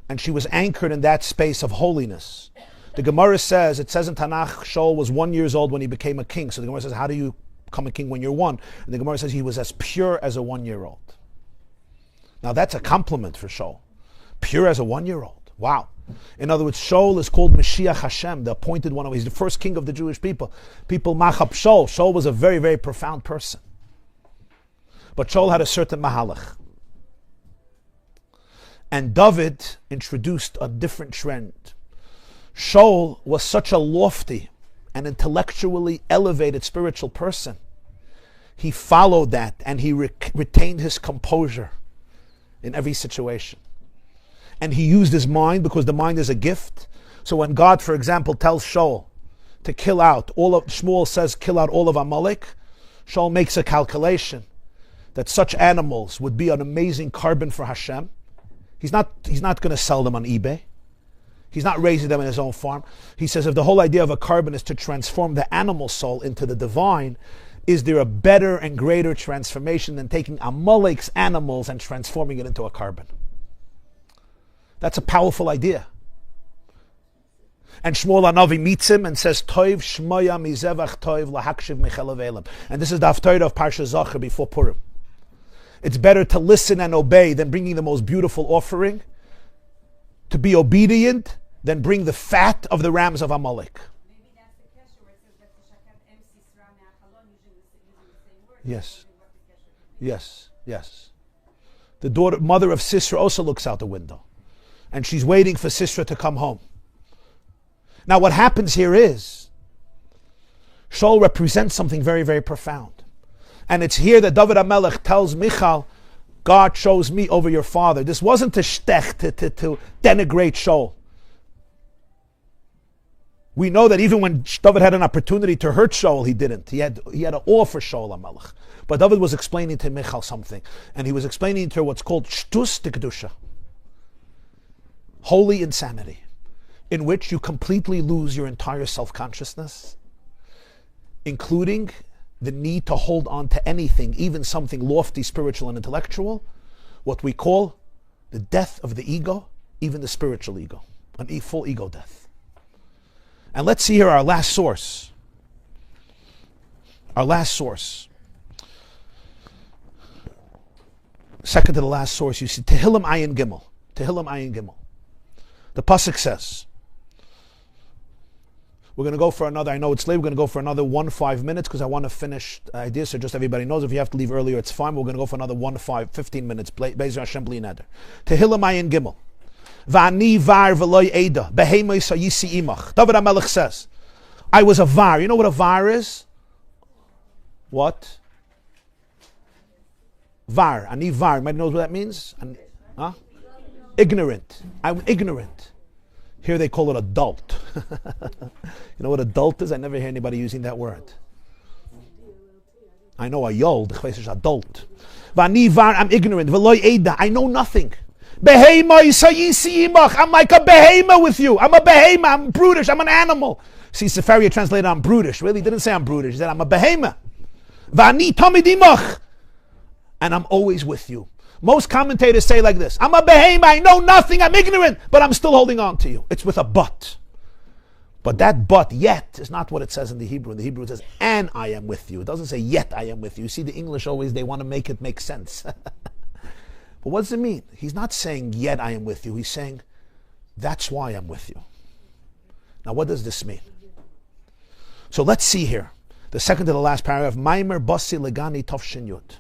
and she was anchored in that space of holiness. The Gemara says, it says in Tanakh, Shaul was 1 year old when he became a king. So the Gemara says, how do you become a king when you're 1? And the Gemara says he was as pure as a 1-year-old. Now that's a compliment for Shaul. Pure as a 1-year-old. Wow. In other words, Shaul is called Mashiach Hashem, the appointed one. He's the first king of the Jewish people. People machab Shaul. Shaul was a very, very profound person. But Shaul had a certain mahalach. And David introduced a different trend. Shaul was such a lofty and intellectually elevated spiritual person. He followed that and he retained his composure in every situation. And he used his mind because the mind is a gift. So when God, for example, tells Shaul to kill out Shmuel says kill out all of Amalek, Shaul makes a calculation that such animals would be an amazing carbon for Hashem. He's not going to sell them on eBay. He's not raising them in his own farm. He says if the whole idea of a carbon is to transform the animal soul into the divine, is there a better and greater transformation than taking Amalek's animals and transforming it into a carbon? That's a powerful idea. And Shmuel Hanavi meets him and says, Toiv shmoya mizevach toiv lahakshiv Michal avelim. And this is the Haftarah of Parshat Zachor before Purim. It's better to listen and obey than bringing the most beautiful offering. To be obedient than bring the fat of the rams of Amalek. Maybe that's the kesher where it says that Shakam em sisra me'achalon, using the same word. Yes. What the kesher means. Yes, yes. The mother of Sisra also looks out the window. And she's waiting for Sisra to come home. Now what happens here is, Shaul represents something very, very profound. And it's here that David HaMelech tells Michal, God chose me over your father. This wasn't to shtech, to denigrate Shaul. We know that even when David had an opportunity to hurt Shaul, he didn't. He had an awe for Shaul HaMelech. But David was explaining to Michal something. And he was explaining to her what's called shtus tikdusha. Holy insanity. In which you completely lose your entire self-consciousness, including the need to hold on to anything, even something lofty, spiritual, and intellectual, what we call the death of the ego, even the spiritual ego, full ego death. And let's see here our last source. Our last source. Second to the last source, you see Tehillim Ayin Gimel. Tehillim Ayin Gimel. The pasuk says, we're going to go for another, I know it's late, we're going to go for another 5 minutes because I want to finish the idea, so just everybody knows if you have to leave earlier, it's fine. We're going to go for another 15 minutes. Be'ezer Hashem bli neder. Tehillim Ayin Gimel. Va'ani var v'loy eda. Behemoi sayisi imach. David HaMelech says, I was a var. You know what a var is? What? Var. Ani var. Anybody knows what that means? Huh? Ignorant. I'm ignorant. Here they call it adult. You know what adult is? I never hear anybody using that word. I know a yol, the place is adult. V'ani var, I'm ignorant. V'loy eda, I know nothing. Behema isayisi imach, I'm like a behema with you. I'm a behema, I'm brutish, I'm an animal. See, Sefaria translated I'm brutish. Really, he didn't say I'm brutish. He said I'm a behema. V'ani tamid imach, and I'm always with you. Most commentators say like this: I'm a behema, I know nothing, I'm ignorant, but I'm still holding on to you. It's with a but. But that but, yet, is not what it says in the Hebrew. In the Hebrew it says, and I am with you. It doesn't say, yet I am with you. You see, the English always, they want to make it make sense. But what does it mean? He's not saying, yet I am with you. He's saying, that's why I'm with you. Now, what does this mean? So let's see here. The second to the last paragraph, Maimer Basi Legani Tovshin Yud.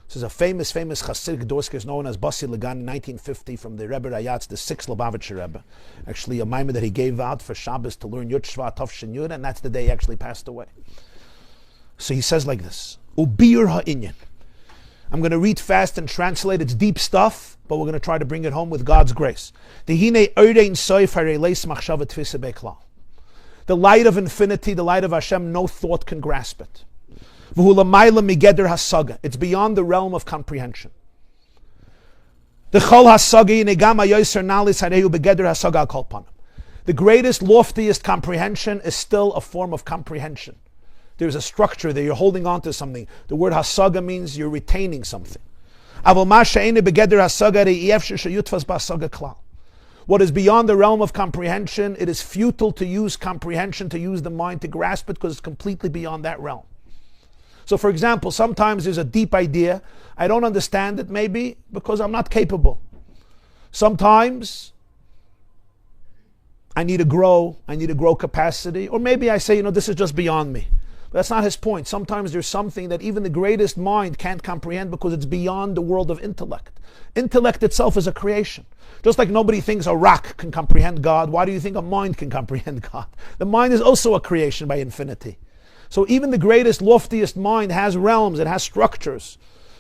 This is a famous Hasidic Dorsker known as Basi Legani, 1950, from the Rebbe Rayatz, the 6th Lubavitcher Rebbe. Actually, a Maimer that he gave out for Shabbos to learn Yud Shvat Tovshin Yud, and that's the day he actually passed away. So he says like this, Ubir ha'inyan. I'm going to read fast and translate. It's deep stuff, but we're going to try to bring it home with God's grace. The light of infinity, the light of Hashem, no thought can grasp it. It's beyond the realm of comprehension. The greatest, loftiest comprehension is still a form of comprehension. There's a structure there, you're holding on to something. The word hasaga means you're retaining something. What is beyond the realm of comprehension, it is futile to use comprehension, to use the mind to grasp it, because it's completely beyond that realm. So for example, sometimes there's a deep idea, I don't understand it maybe because I'm not capable. Sometimes I need to grow capacity, or maybe I say, this is just beyond me. But that's not his point. Sometimes there's something that even the greatest mind can't comprehend because it's beyond the world of intellect. Intellect itself is a creation. Just like nobody thinks a rock can comprehend God, why do you think a mind can comprehend God? The mind is also a creation by infinity. So even the greatest, loftiest mind has realms, it has structures.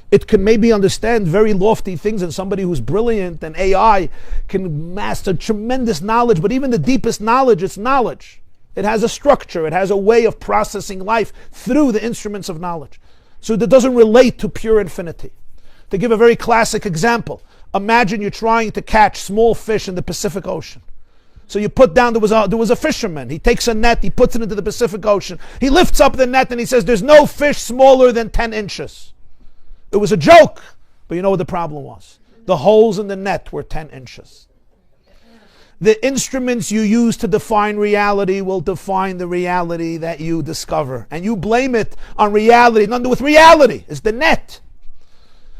It can maybe understand very lofty things, and somebody who's brilliant and AI can master tremendous knowledge, but even the deepest knowledge, it's knowledge. It has a structure, it has a way of processing life through the instruments of knowledge. So that doesn't relate to pure infinity. To give a very classic example, imagine you're trying to catch small fish in the Pacific Ocean. So you put down, there was a fisherman. He takes a net, he puts it into the Pacific Ocean. He lifts up the net and he says, there's no fish smaller than 10 inches. It was a joke, but you know what the problem was? The holes in the net were 10 inches. The instruments you use to define reality will define the reality that you discover. And you blame it on reality. Nothing to do with reality. It's the net.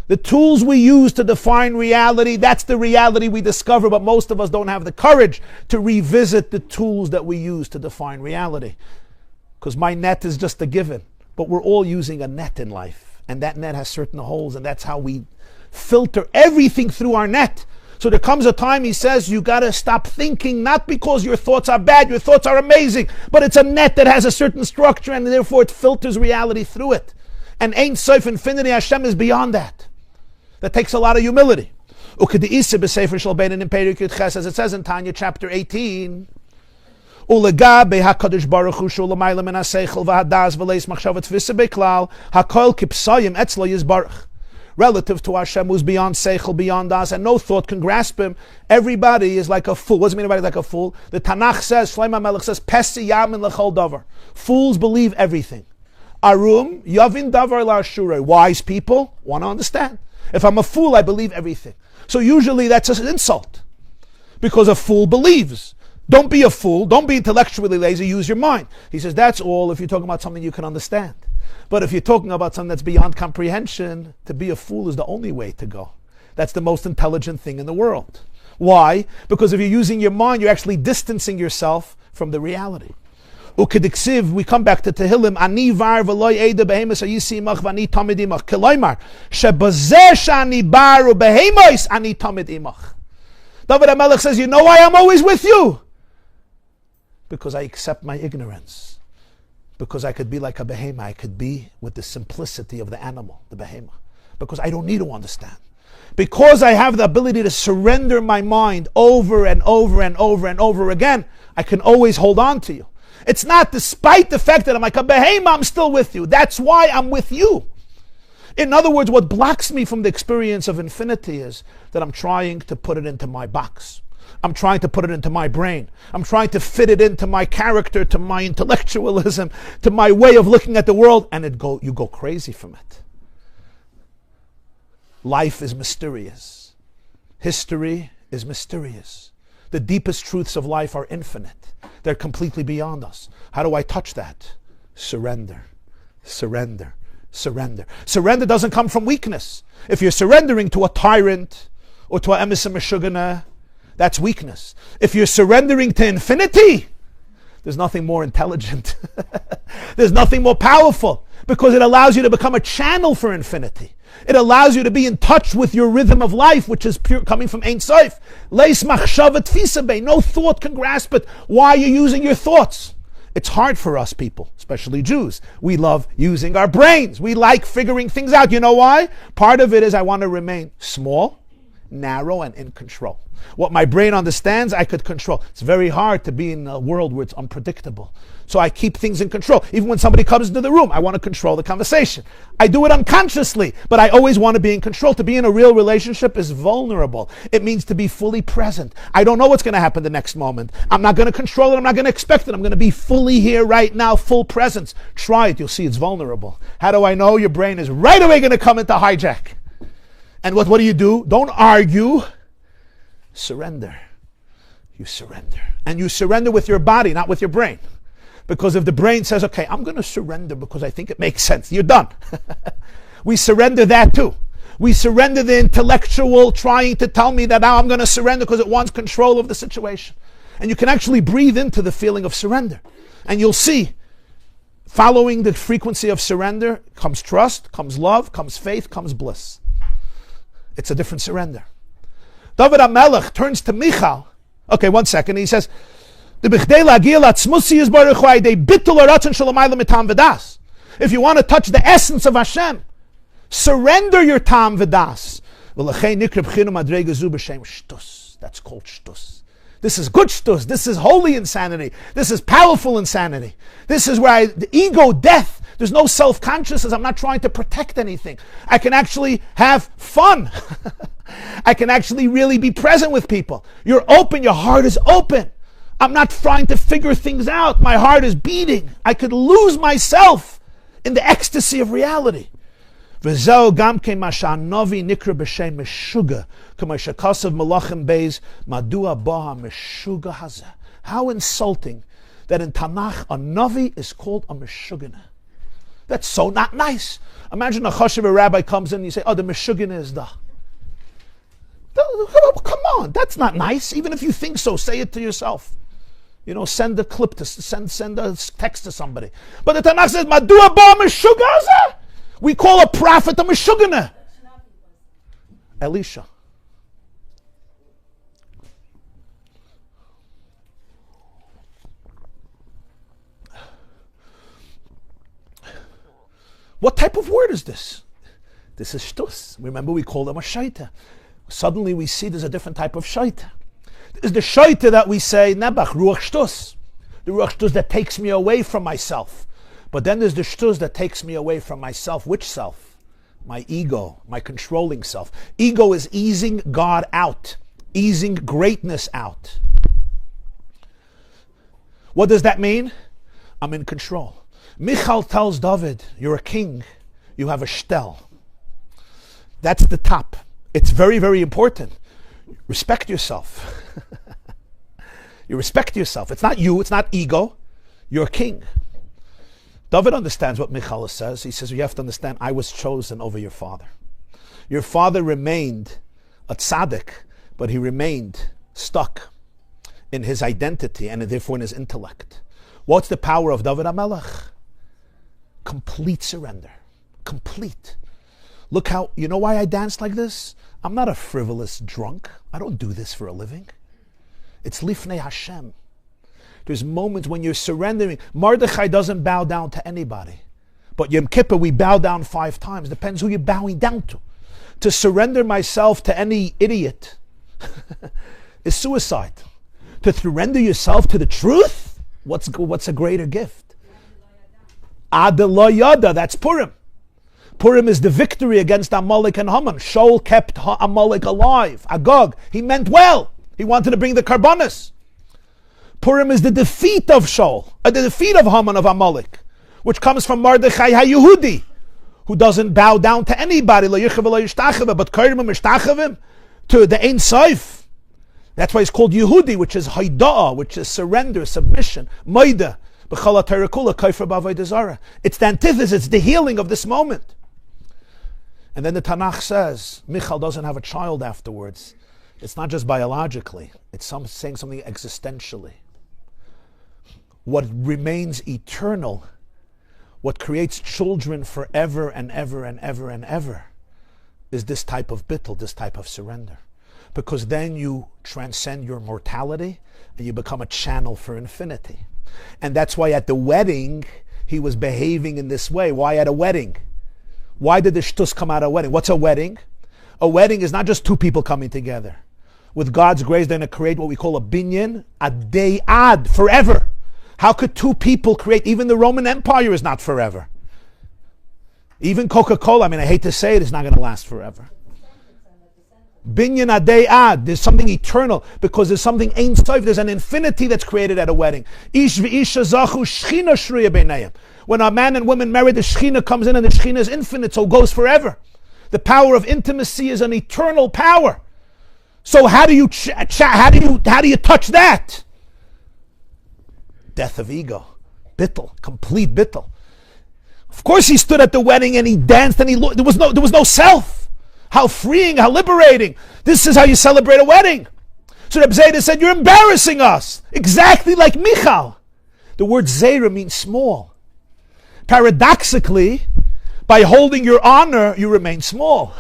The tools we use to define reality, that's the reality we discover, but most of us don't have the courage to revisit the tools that we use to define reality. Because my net is just a given. But we're all using a net in life. And that net has certain holes, and that's how we filter everything through our net. So there comes a time, he says, you got to stop thinking, not because your thoughts are bad, your thoughts are amazing, but it's a net that has a certain structure, and therefore it filters reality through it. And Ein Sof, infinity, Hashem is beyond that. That takes a lot of humility. As it says in Tanya chapter 18, relative to Hashem, who's beyond seichel, beyond us, and no thought can grasp him, everybody is like a fool. What does it mean everybody like a fool? The Tanakh says, Shlomo Melech says, Pesi yamin lechol davar. Fools believe everything. Arum yavin davar la'ashure. Wise people want to understand. If I'm a fool, I believe everything. So usually that's an insult, because a fool believes. Don't be a fool. Don't be intellectually lazy. Use your mind. He says that's all if you're talking about something you can understand. But if you're talking about something that's beyond comprehension, to be a fool is the only way to go. That's the most intelligent thing in the world. Why? Because if you're using your mind, you're actually distancing yourself from the reality. Ukediksiv, we come back to Tehillim, Ani var v'loy eida behemois hayisimach v'ani tamid imach. Keloymar, shebazeh shani baru behemois ani tamid imach. David HaMelech says, you know why I'm always with you? Because I accept my ignorance. Because I could be like a behemoth. I could be with the simplicity of the animal, the behemoth. Because I don't need to understand. Because I have the ability to surrender my mind over and over and over and over again, I can always hold on to you. It's not despite the fact that I'm like a behemoth, I'm still with you. That's why I'm with you. In other words, what blocks me from the experience of infinity is that I'm trying to put it into my box. I'm trying to put it into my brain. I'm trying to fit it into my character, to my intellectualism, to my way of looking at the world, and you go crazy from it. Life is mysterious. History is mysterious. The deepest truths of life are infinite. They're completely beyond us. How do I touch that? Surrender. Surrender. Surrender. Surrender doesn't come from weakness. If you're surrendering to a tyrant or to an emissary meshugana, that's weakness. If you're surrendering to infinity, there's nothing more intelligent. There's nothing more powerful, because it allows you to become a channel for infinity. It allows you to be in touch with your rhythm of life, which is pure, coming from Ein Sof. Leis machshava tfisa bei. No thought can grasp it. Why are you using your thoughts? It's hard for us people, especially Jews. We love using our brains. We like figuring things out. You know why? Part of it is I want to remain small, narrow, and in control. What my brain understands, I could control. It's very hard to be in a world where it's unpredictable. So I keep things in control. Even when somebody comes into the room, I want to control the conversation. I do it unconsciously, but I always want to be in control. To be in a real relationship is vulnerable. It means to be fully present. I don't know what's going to happen the next moment. I'm not going to control it. I'm not going to expect it. I'm going to be fully here right now, full presence. Try it. You'll see it's vulnerable. How do I know? Your brain is right away going to come into hijack. And what do? Don't argue. Surrender. You surrender. And you surrender with your body, not with your brain. Because if the brain says, okay, I'm going to surrender because I think it makes sense, you're done. We surrender that too. We surrender the intellectual trying to tell me that now I'm going to surrender because it wants control of the situation. And you can actually breathe into the feeling of surrender. And you'll see, following the frequency of surrender comes trust, comes love, comes faith, comes bliss. It's a different surrender. David HaMelech turns to Michal. Okay, 1 second. He says, if you want to touch the essence of Hashem, surrender your tam v'das. That's called shtus. This is good shtus. This is holy insanity. This is powerful insanity. This is where the ego death. There's no self-consciousness. I'm not trying to protect anything. I can actually have fun. I can actually really be present with people. You're open. Your heart is open. I'm not trying to figure things out. My heart is beating. I could lose myself in the ecstasy of reality. How insulting that in Tanakh a Navi is called a Meshugana. That's so not nice. Imagine a chashiv, a rabbi comes in and you say, oh, the Meshugana is the... Come on, that's not nice. Even if you think so, say it to yourself. You know, send a clip to send a text to somebody. But the Tanakh says, Madua ba Meshugaza? We call a prophet a Meshugana. Elisha. What type of word is this? This is shtus. Remember, we call them a shaita. Suddenly we see there's a different type of shaita. There's the shaita that we say, nebach, ruach shtus. The ruach shtus that takes me away from myself. But then there's the shtus that takes me away from myself. Which self? My ego, my controlling self. Ego is easing God out, easing greatness out. What does that mean? I'm in control. Michal tells David, you're a king, you have a shtel. That's the top. It's very, very important. Respect yourself. You respect yourself. It's not you, it's not ego. You're a king. David understands what Michal says. He says, you have to understand, I was chosen over your father. Your father remained a tzaddik, but he remained stuck in his identity and therefore in his intellect. What's the power of David HaMelech? Complete surrender. Complete. Look how, you know why I dance like this? I'm not a frivolous drunk. I don't do this for a living. It's lifnei Hashem. There's moments when you're surrendering. Mordechai doesn't bow down to anybody. But Yom Kippur, we bow down 5 times. Depends who you're bowing down to. To surrender myself to any idiot is suicide. To surrender yourself to the truth, what's a greater gift? Ad lo yada, that's Purim. Purim is the victory against Amalek and Haman. Shaul kept Amalek alive. Agag, he meant well. He wanted to bring the karbanos. Purim is the defeat of Shaul, the defeat of Haman, of Amalek, which comes from Mordechai HaYehudi, who doesn't bow down to anybody, but to the Ein Sof. That's why it's called Yehudi, which is Haida'ah, which is surrender, submission, Maida. It's the antithesis, it's the healing of this moment. And then the Tanakh says, Michal doesn't have a child afterwards. It's not just biologically, it's saying something existentially. What remains eternal, what creates children forever and ever and ever and ever, is this type of bittul, this type of surrender. Because then you transcend your mortality and you become a channel for infinity. And that's why at the wedding, he was behaving in this way. Why at a wedding? Why did the shtus come out of a wedding? What's a wedding? A wedding is not just 2 people coming together. With God's grace, they're going to create what we call a binyan, a deyad, forever. How could 2 people create? Even the Roman Empire is not forever. Even Coca-Cola, I hate to say it, it's not going to last forever. Binyan adayad, there's something eternal, because there's something ein sof, there's an infinity that's created at a wedding. Ish v'isha zachu shchina shriya b'neihem. When a man and woman married, the shchina comes in and the shchina is infinite, so it goes forever. The power of intimacy is an eternal power. So how do you how do you touch that? Death of ego, bittul, complete bittul. Of course, he stood at the wedding and he danced and he looked. There was no self. How freeing, how liberating. This is how you celebrate a wedding. So Reb Zayda said, you're embarrassing us. Exactly like Michal. The word Zayra means small. Paradoxically, by holding your honor, you remain small.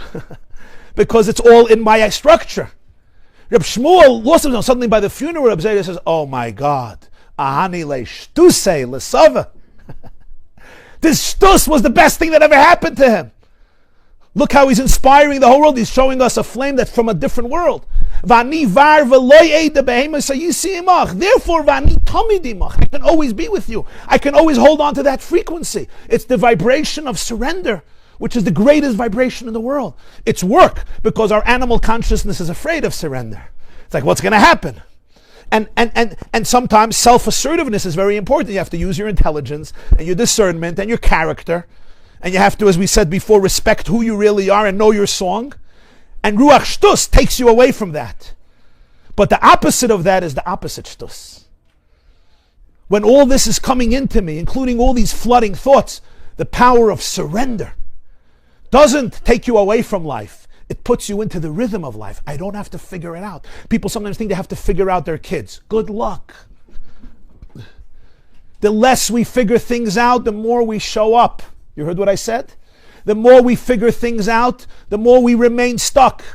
Because it's all in my structure. Reb Shmuel lost himself suddenly by the funeral. Reb Zayda says, oh my God. Ahani le shtusei lesava. This shtus was the best thing that ever happened to him. Look how he's inspiring the whole world. He's showing us a flame that's from a different world. Vani var v'loy eida behemoth sayisi. Therefore, vani tamidimach. I can always be with you. I can always hold on to that frequency. It's the vibration of surrender, which is the greatest vibration in the world. It's work, because our animal consciousness is afraid of surrender. It's like, what's going to happen? And sometimes self-assertiveness is very important. You have to use your intelligence and your discernment and your character. And you have to, as we said before, respect who you really are and know your song. And Ruach Shtus takes you away from that. But the opposite of that is the opposite Shtus. When all this is coming into me, including all these flooding thoughts, the power of surrender doesn't take you away from life. It puts you into the rhythm of life. I don't have to figure it out. People sometimes think they have to figure out their kids. Good luck. The less we figure things out, the more we show up. You heard what I said? The more we figure things out, the more we remain stuck.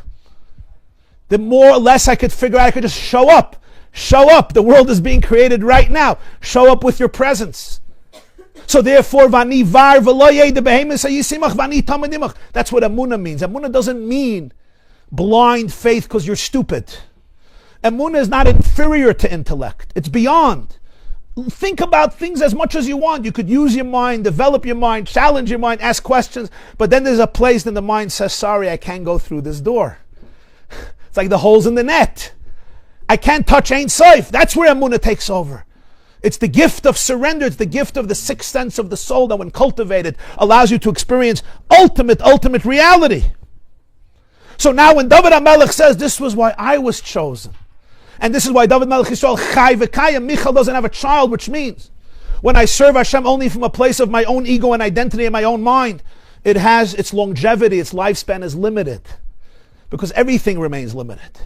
The more or less I could figure out, I could just show up. Show up. The world is being created right now. Show up with your presence. So therefore, vani var v'lo de behemoth sayisimach vani tamadimach. That's what Emunah means. Emunah doesn't mean blind faith because you're stupid. Emunah is not inferior to intellect. It's beyond. Think about things as much as you want. You could use your mind, develop your mind, challenge your mind, ask questions. But then there's a place then the mind says, sorry, I can't go through this door. It's like the holes in the net. I can't touch Ein Sof. That's where Emunah takes over. It's the gift of surrender. It's the gift of the sixth sense of the soul that when cultivated allows you to experience ultimate reality. So now when David HaMelech says, this was why I was chosen, and this is why David Melech Yisrael Chai V'Kayim, Michal doesn't have a child, which means when I serve Hashem only from a place of my own ego and identity and my own mind, it has its longevity, its lifespan is limited, because everything remains limited.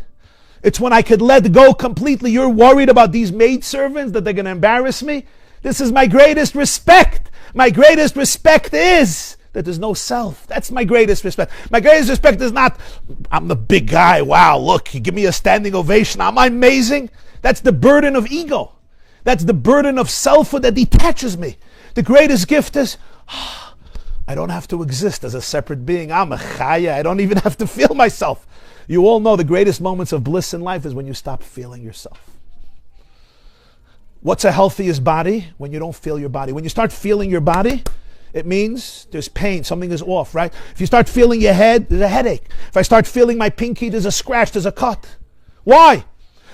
It's when I could let go completely. You're worried about these maidservants, that they're going to embarrass me? This is my greatest respect. My greatest respect is that there's no self. That's my greatest respect. My greatest respect is not, I'm the big guy. Wow, look, you give me a standing ovation. I'm amazing. That's the burden of ego. That's the burden of selfhood that detaches me. The greatest gift is, I don't have to exist as a separate being. I'm a chaya. I don't even have to feel myself. You all know the greatest moments of bliss in life is when you stop feeling yourself. What's a healthiest body? When you don't feel your body. When you start feeling your body, it means there's pain, something is off, right? If you start feeling your head, there's a headache. If I start feeling my pinky, there's a scratch, there's a cut. Why?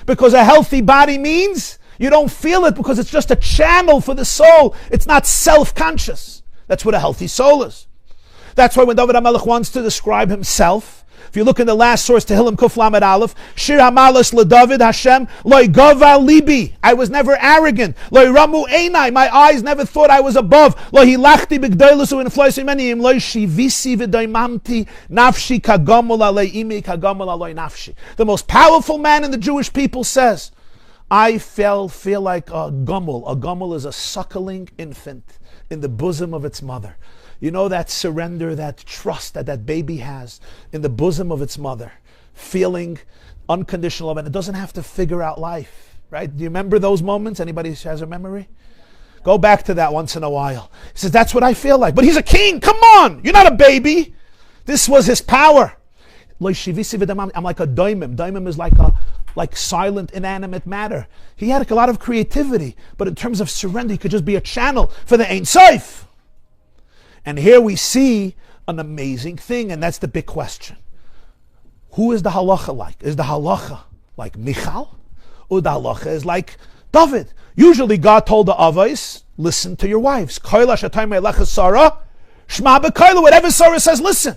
Because a healthy body means you don't feel it, because it's just a channel for the soul. It's not self-conscious. That's what a healthy soul is. That's why when David HaMelech wants to describe himself, if you look in the last source, Tehillim Kuf Lamed Aleph, Shir HaMalas LeDavid Hashem, Loi Gava Libi, I was never arrogant. Loi Ramu Einai, my eyes never thought I was above. Loi Hilachti B'Gdoilusu in Floisim Menim, Loi Shivisi V'Daimamti, Nafshi Kagomol Alei Imi Kagomol Aloi Nafshi. The most powerful man in the Jewish people says, I feel like a gomel. A gomel is a suckling infant in the bosom of its mother. You know that surrender, that trust that baby has in the bosom of its mother, feeling unconditional love, and it doesn't have to figure out life, right? Do you remember those moments? Anybody has a memory? Go back to that once in a while. He says, that's what I feel like. But he's a king. Come on. You're not a baby. This was his power. I'm like a daimim. Daimim is like silent, inanimate matter. He had a lot of creativity, but in terms of surrender, he could just be a channel for the Ein Sof. And here we see an amazing thing, and that's the big question. Who is the halacha like? Is the halacha like Michal? Or the halacha is like David? Usually God told the Avos, listen to your wives. Whatever Sarah says, listen.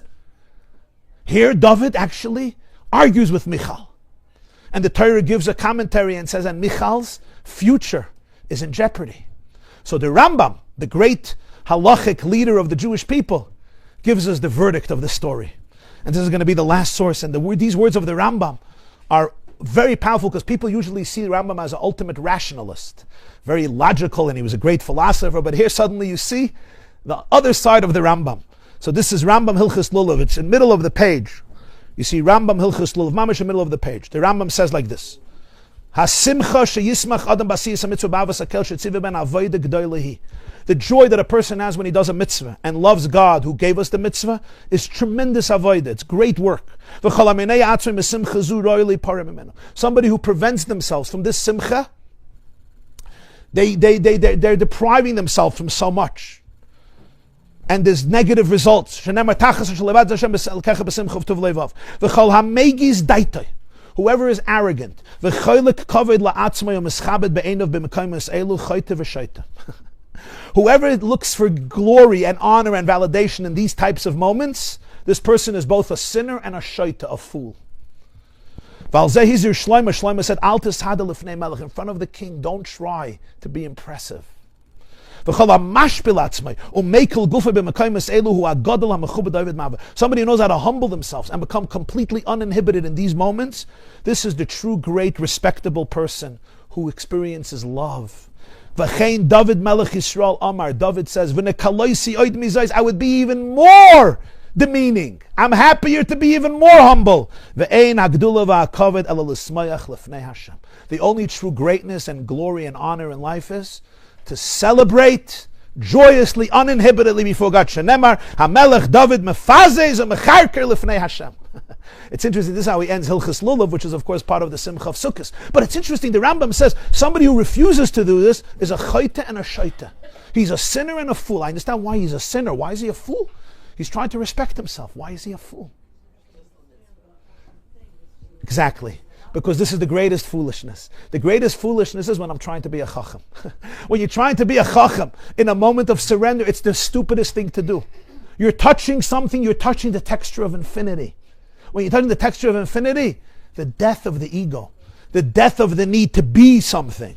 Here David actually argues with Michal. And the Torah gives a commentary and says, and Michal's future is in jeopardy. So the Rambam, the great halachic leader of the Jewish people, gives us the verdict of the story. And this is going to be the last source. And these words of the Rambam are very powerful, because people usually see the Rambam as an ultimate rationalist, very logical, and he was a great philosopher. But here suddenly you see the other side of the Rambam. So this is Rambam Hilchos Lulav. It's in the middle of the page. You see Rambam Hilchos Lulav, mamish in the middle of the page. The Rambam says like this: Hasimcha sheyismach adam basiyas hamitzvah b'avas hakel shetziva ben avoda g'doy. The joy that a person has when he does a mitzvah and loves God who gave us the mitzvah is tremendous avodah. It's great work. Somebody who prevents themselves from this simcha, they're depriving themselves from so much. And there's negative results. Whoever is arrogant, whoever looks for glory and honor and validation in these types of moments, this person is both a sinner and a shaita, a fool. Shlomo said, in front of the king, don't try to be impressive. Somebody who knows how to humble themselves and become completely uninhibited in these moments, this is the true, great, respectable person who experiences love. David Melech Yisrael Amar, David says, I would be even more demeaning. I'm happier to be even more humble. The only true greatness and glory and honor in life is to celebrate joyously, uninhibitedly before God. Shenemar, HaMelech David mefazez u'mecharker lifnei Hashem. It's interesting, this is how he ends Hilchos Lulav, which is of course part of the Simcha of Sukkot. But it's interesting, the Rambam says, somebody who refuses to do this is a chayta and a shaita. He's a sinner and a fool. I understand why he's a sinner. Why is he a fool? He's trying to respect himself. Why is he a fool? Exactly. Because this is the greatest foolishness. The greatest foolishness is when I'm trying to be a chacham. When you're trying to be a chacham in a moment of surrender, it's the stupidest thing to do. You're touching something, you're touching the texture of infinity. When you're touching the texture of infinity, the death of the ego, the death of the need to be something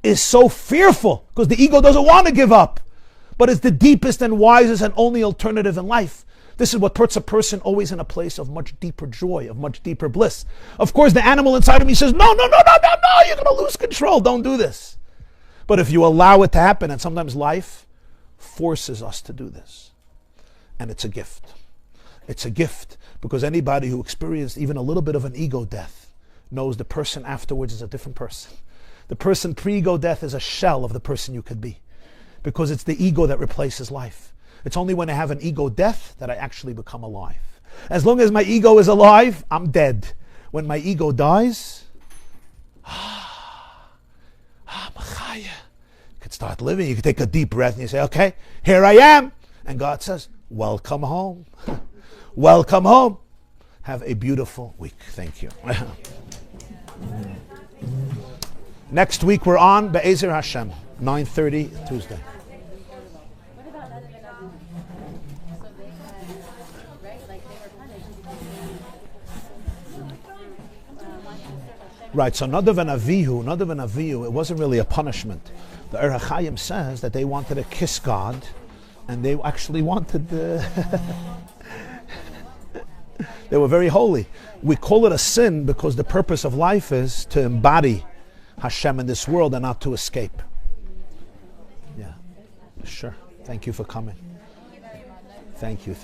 is so fearful because the ego doesn't want to give up. But it's the deepest and wisest and only alternative in life. This is what puts a person always in a place of much deeper joy, of much deeper bliss. Of course, the animal inside of me says, no, you're going to lose control. Don't do this. But if you allow it to happen, and sometimes life forces us to do this. And it's a gift. It's a gift because anybody who experienced even a little bit of an ego death knows the person afterwards is a different person. The person pre-ego death is a shell of the person you could be because it's the ego that replaces life. It's only when I have an ego death that I actually become alive. As long as my ego is alive, I'm dead. When my ego dies, Machaya, you can start living. You can take a deep breath and you say, okay, here I am. And God says, welcome home. Welcome home. Have a beautiful week. Thank you. Next week we're on Be'ezer Hashem, 9:30 Tuesday. Right, so Nadav and Avihu, it wasn't really a punishment. The Or HaChaim says that they wanted to kiss God, and they actually wanted they were very holy. We call it a sin because the purpose of life is to embody Hashem in this world and not to escape. Yeah, sure. Thank you for coming. Thank you.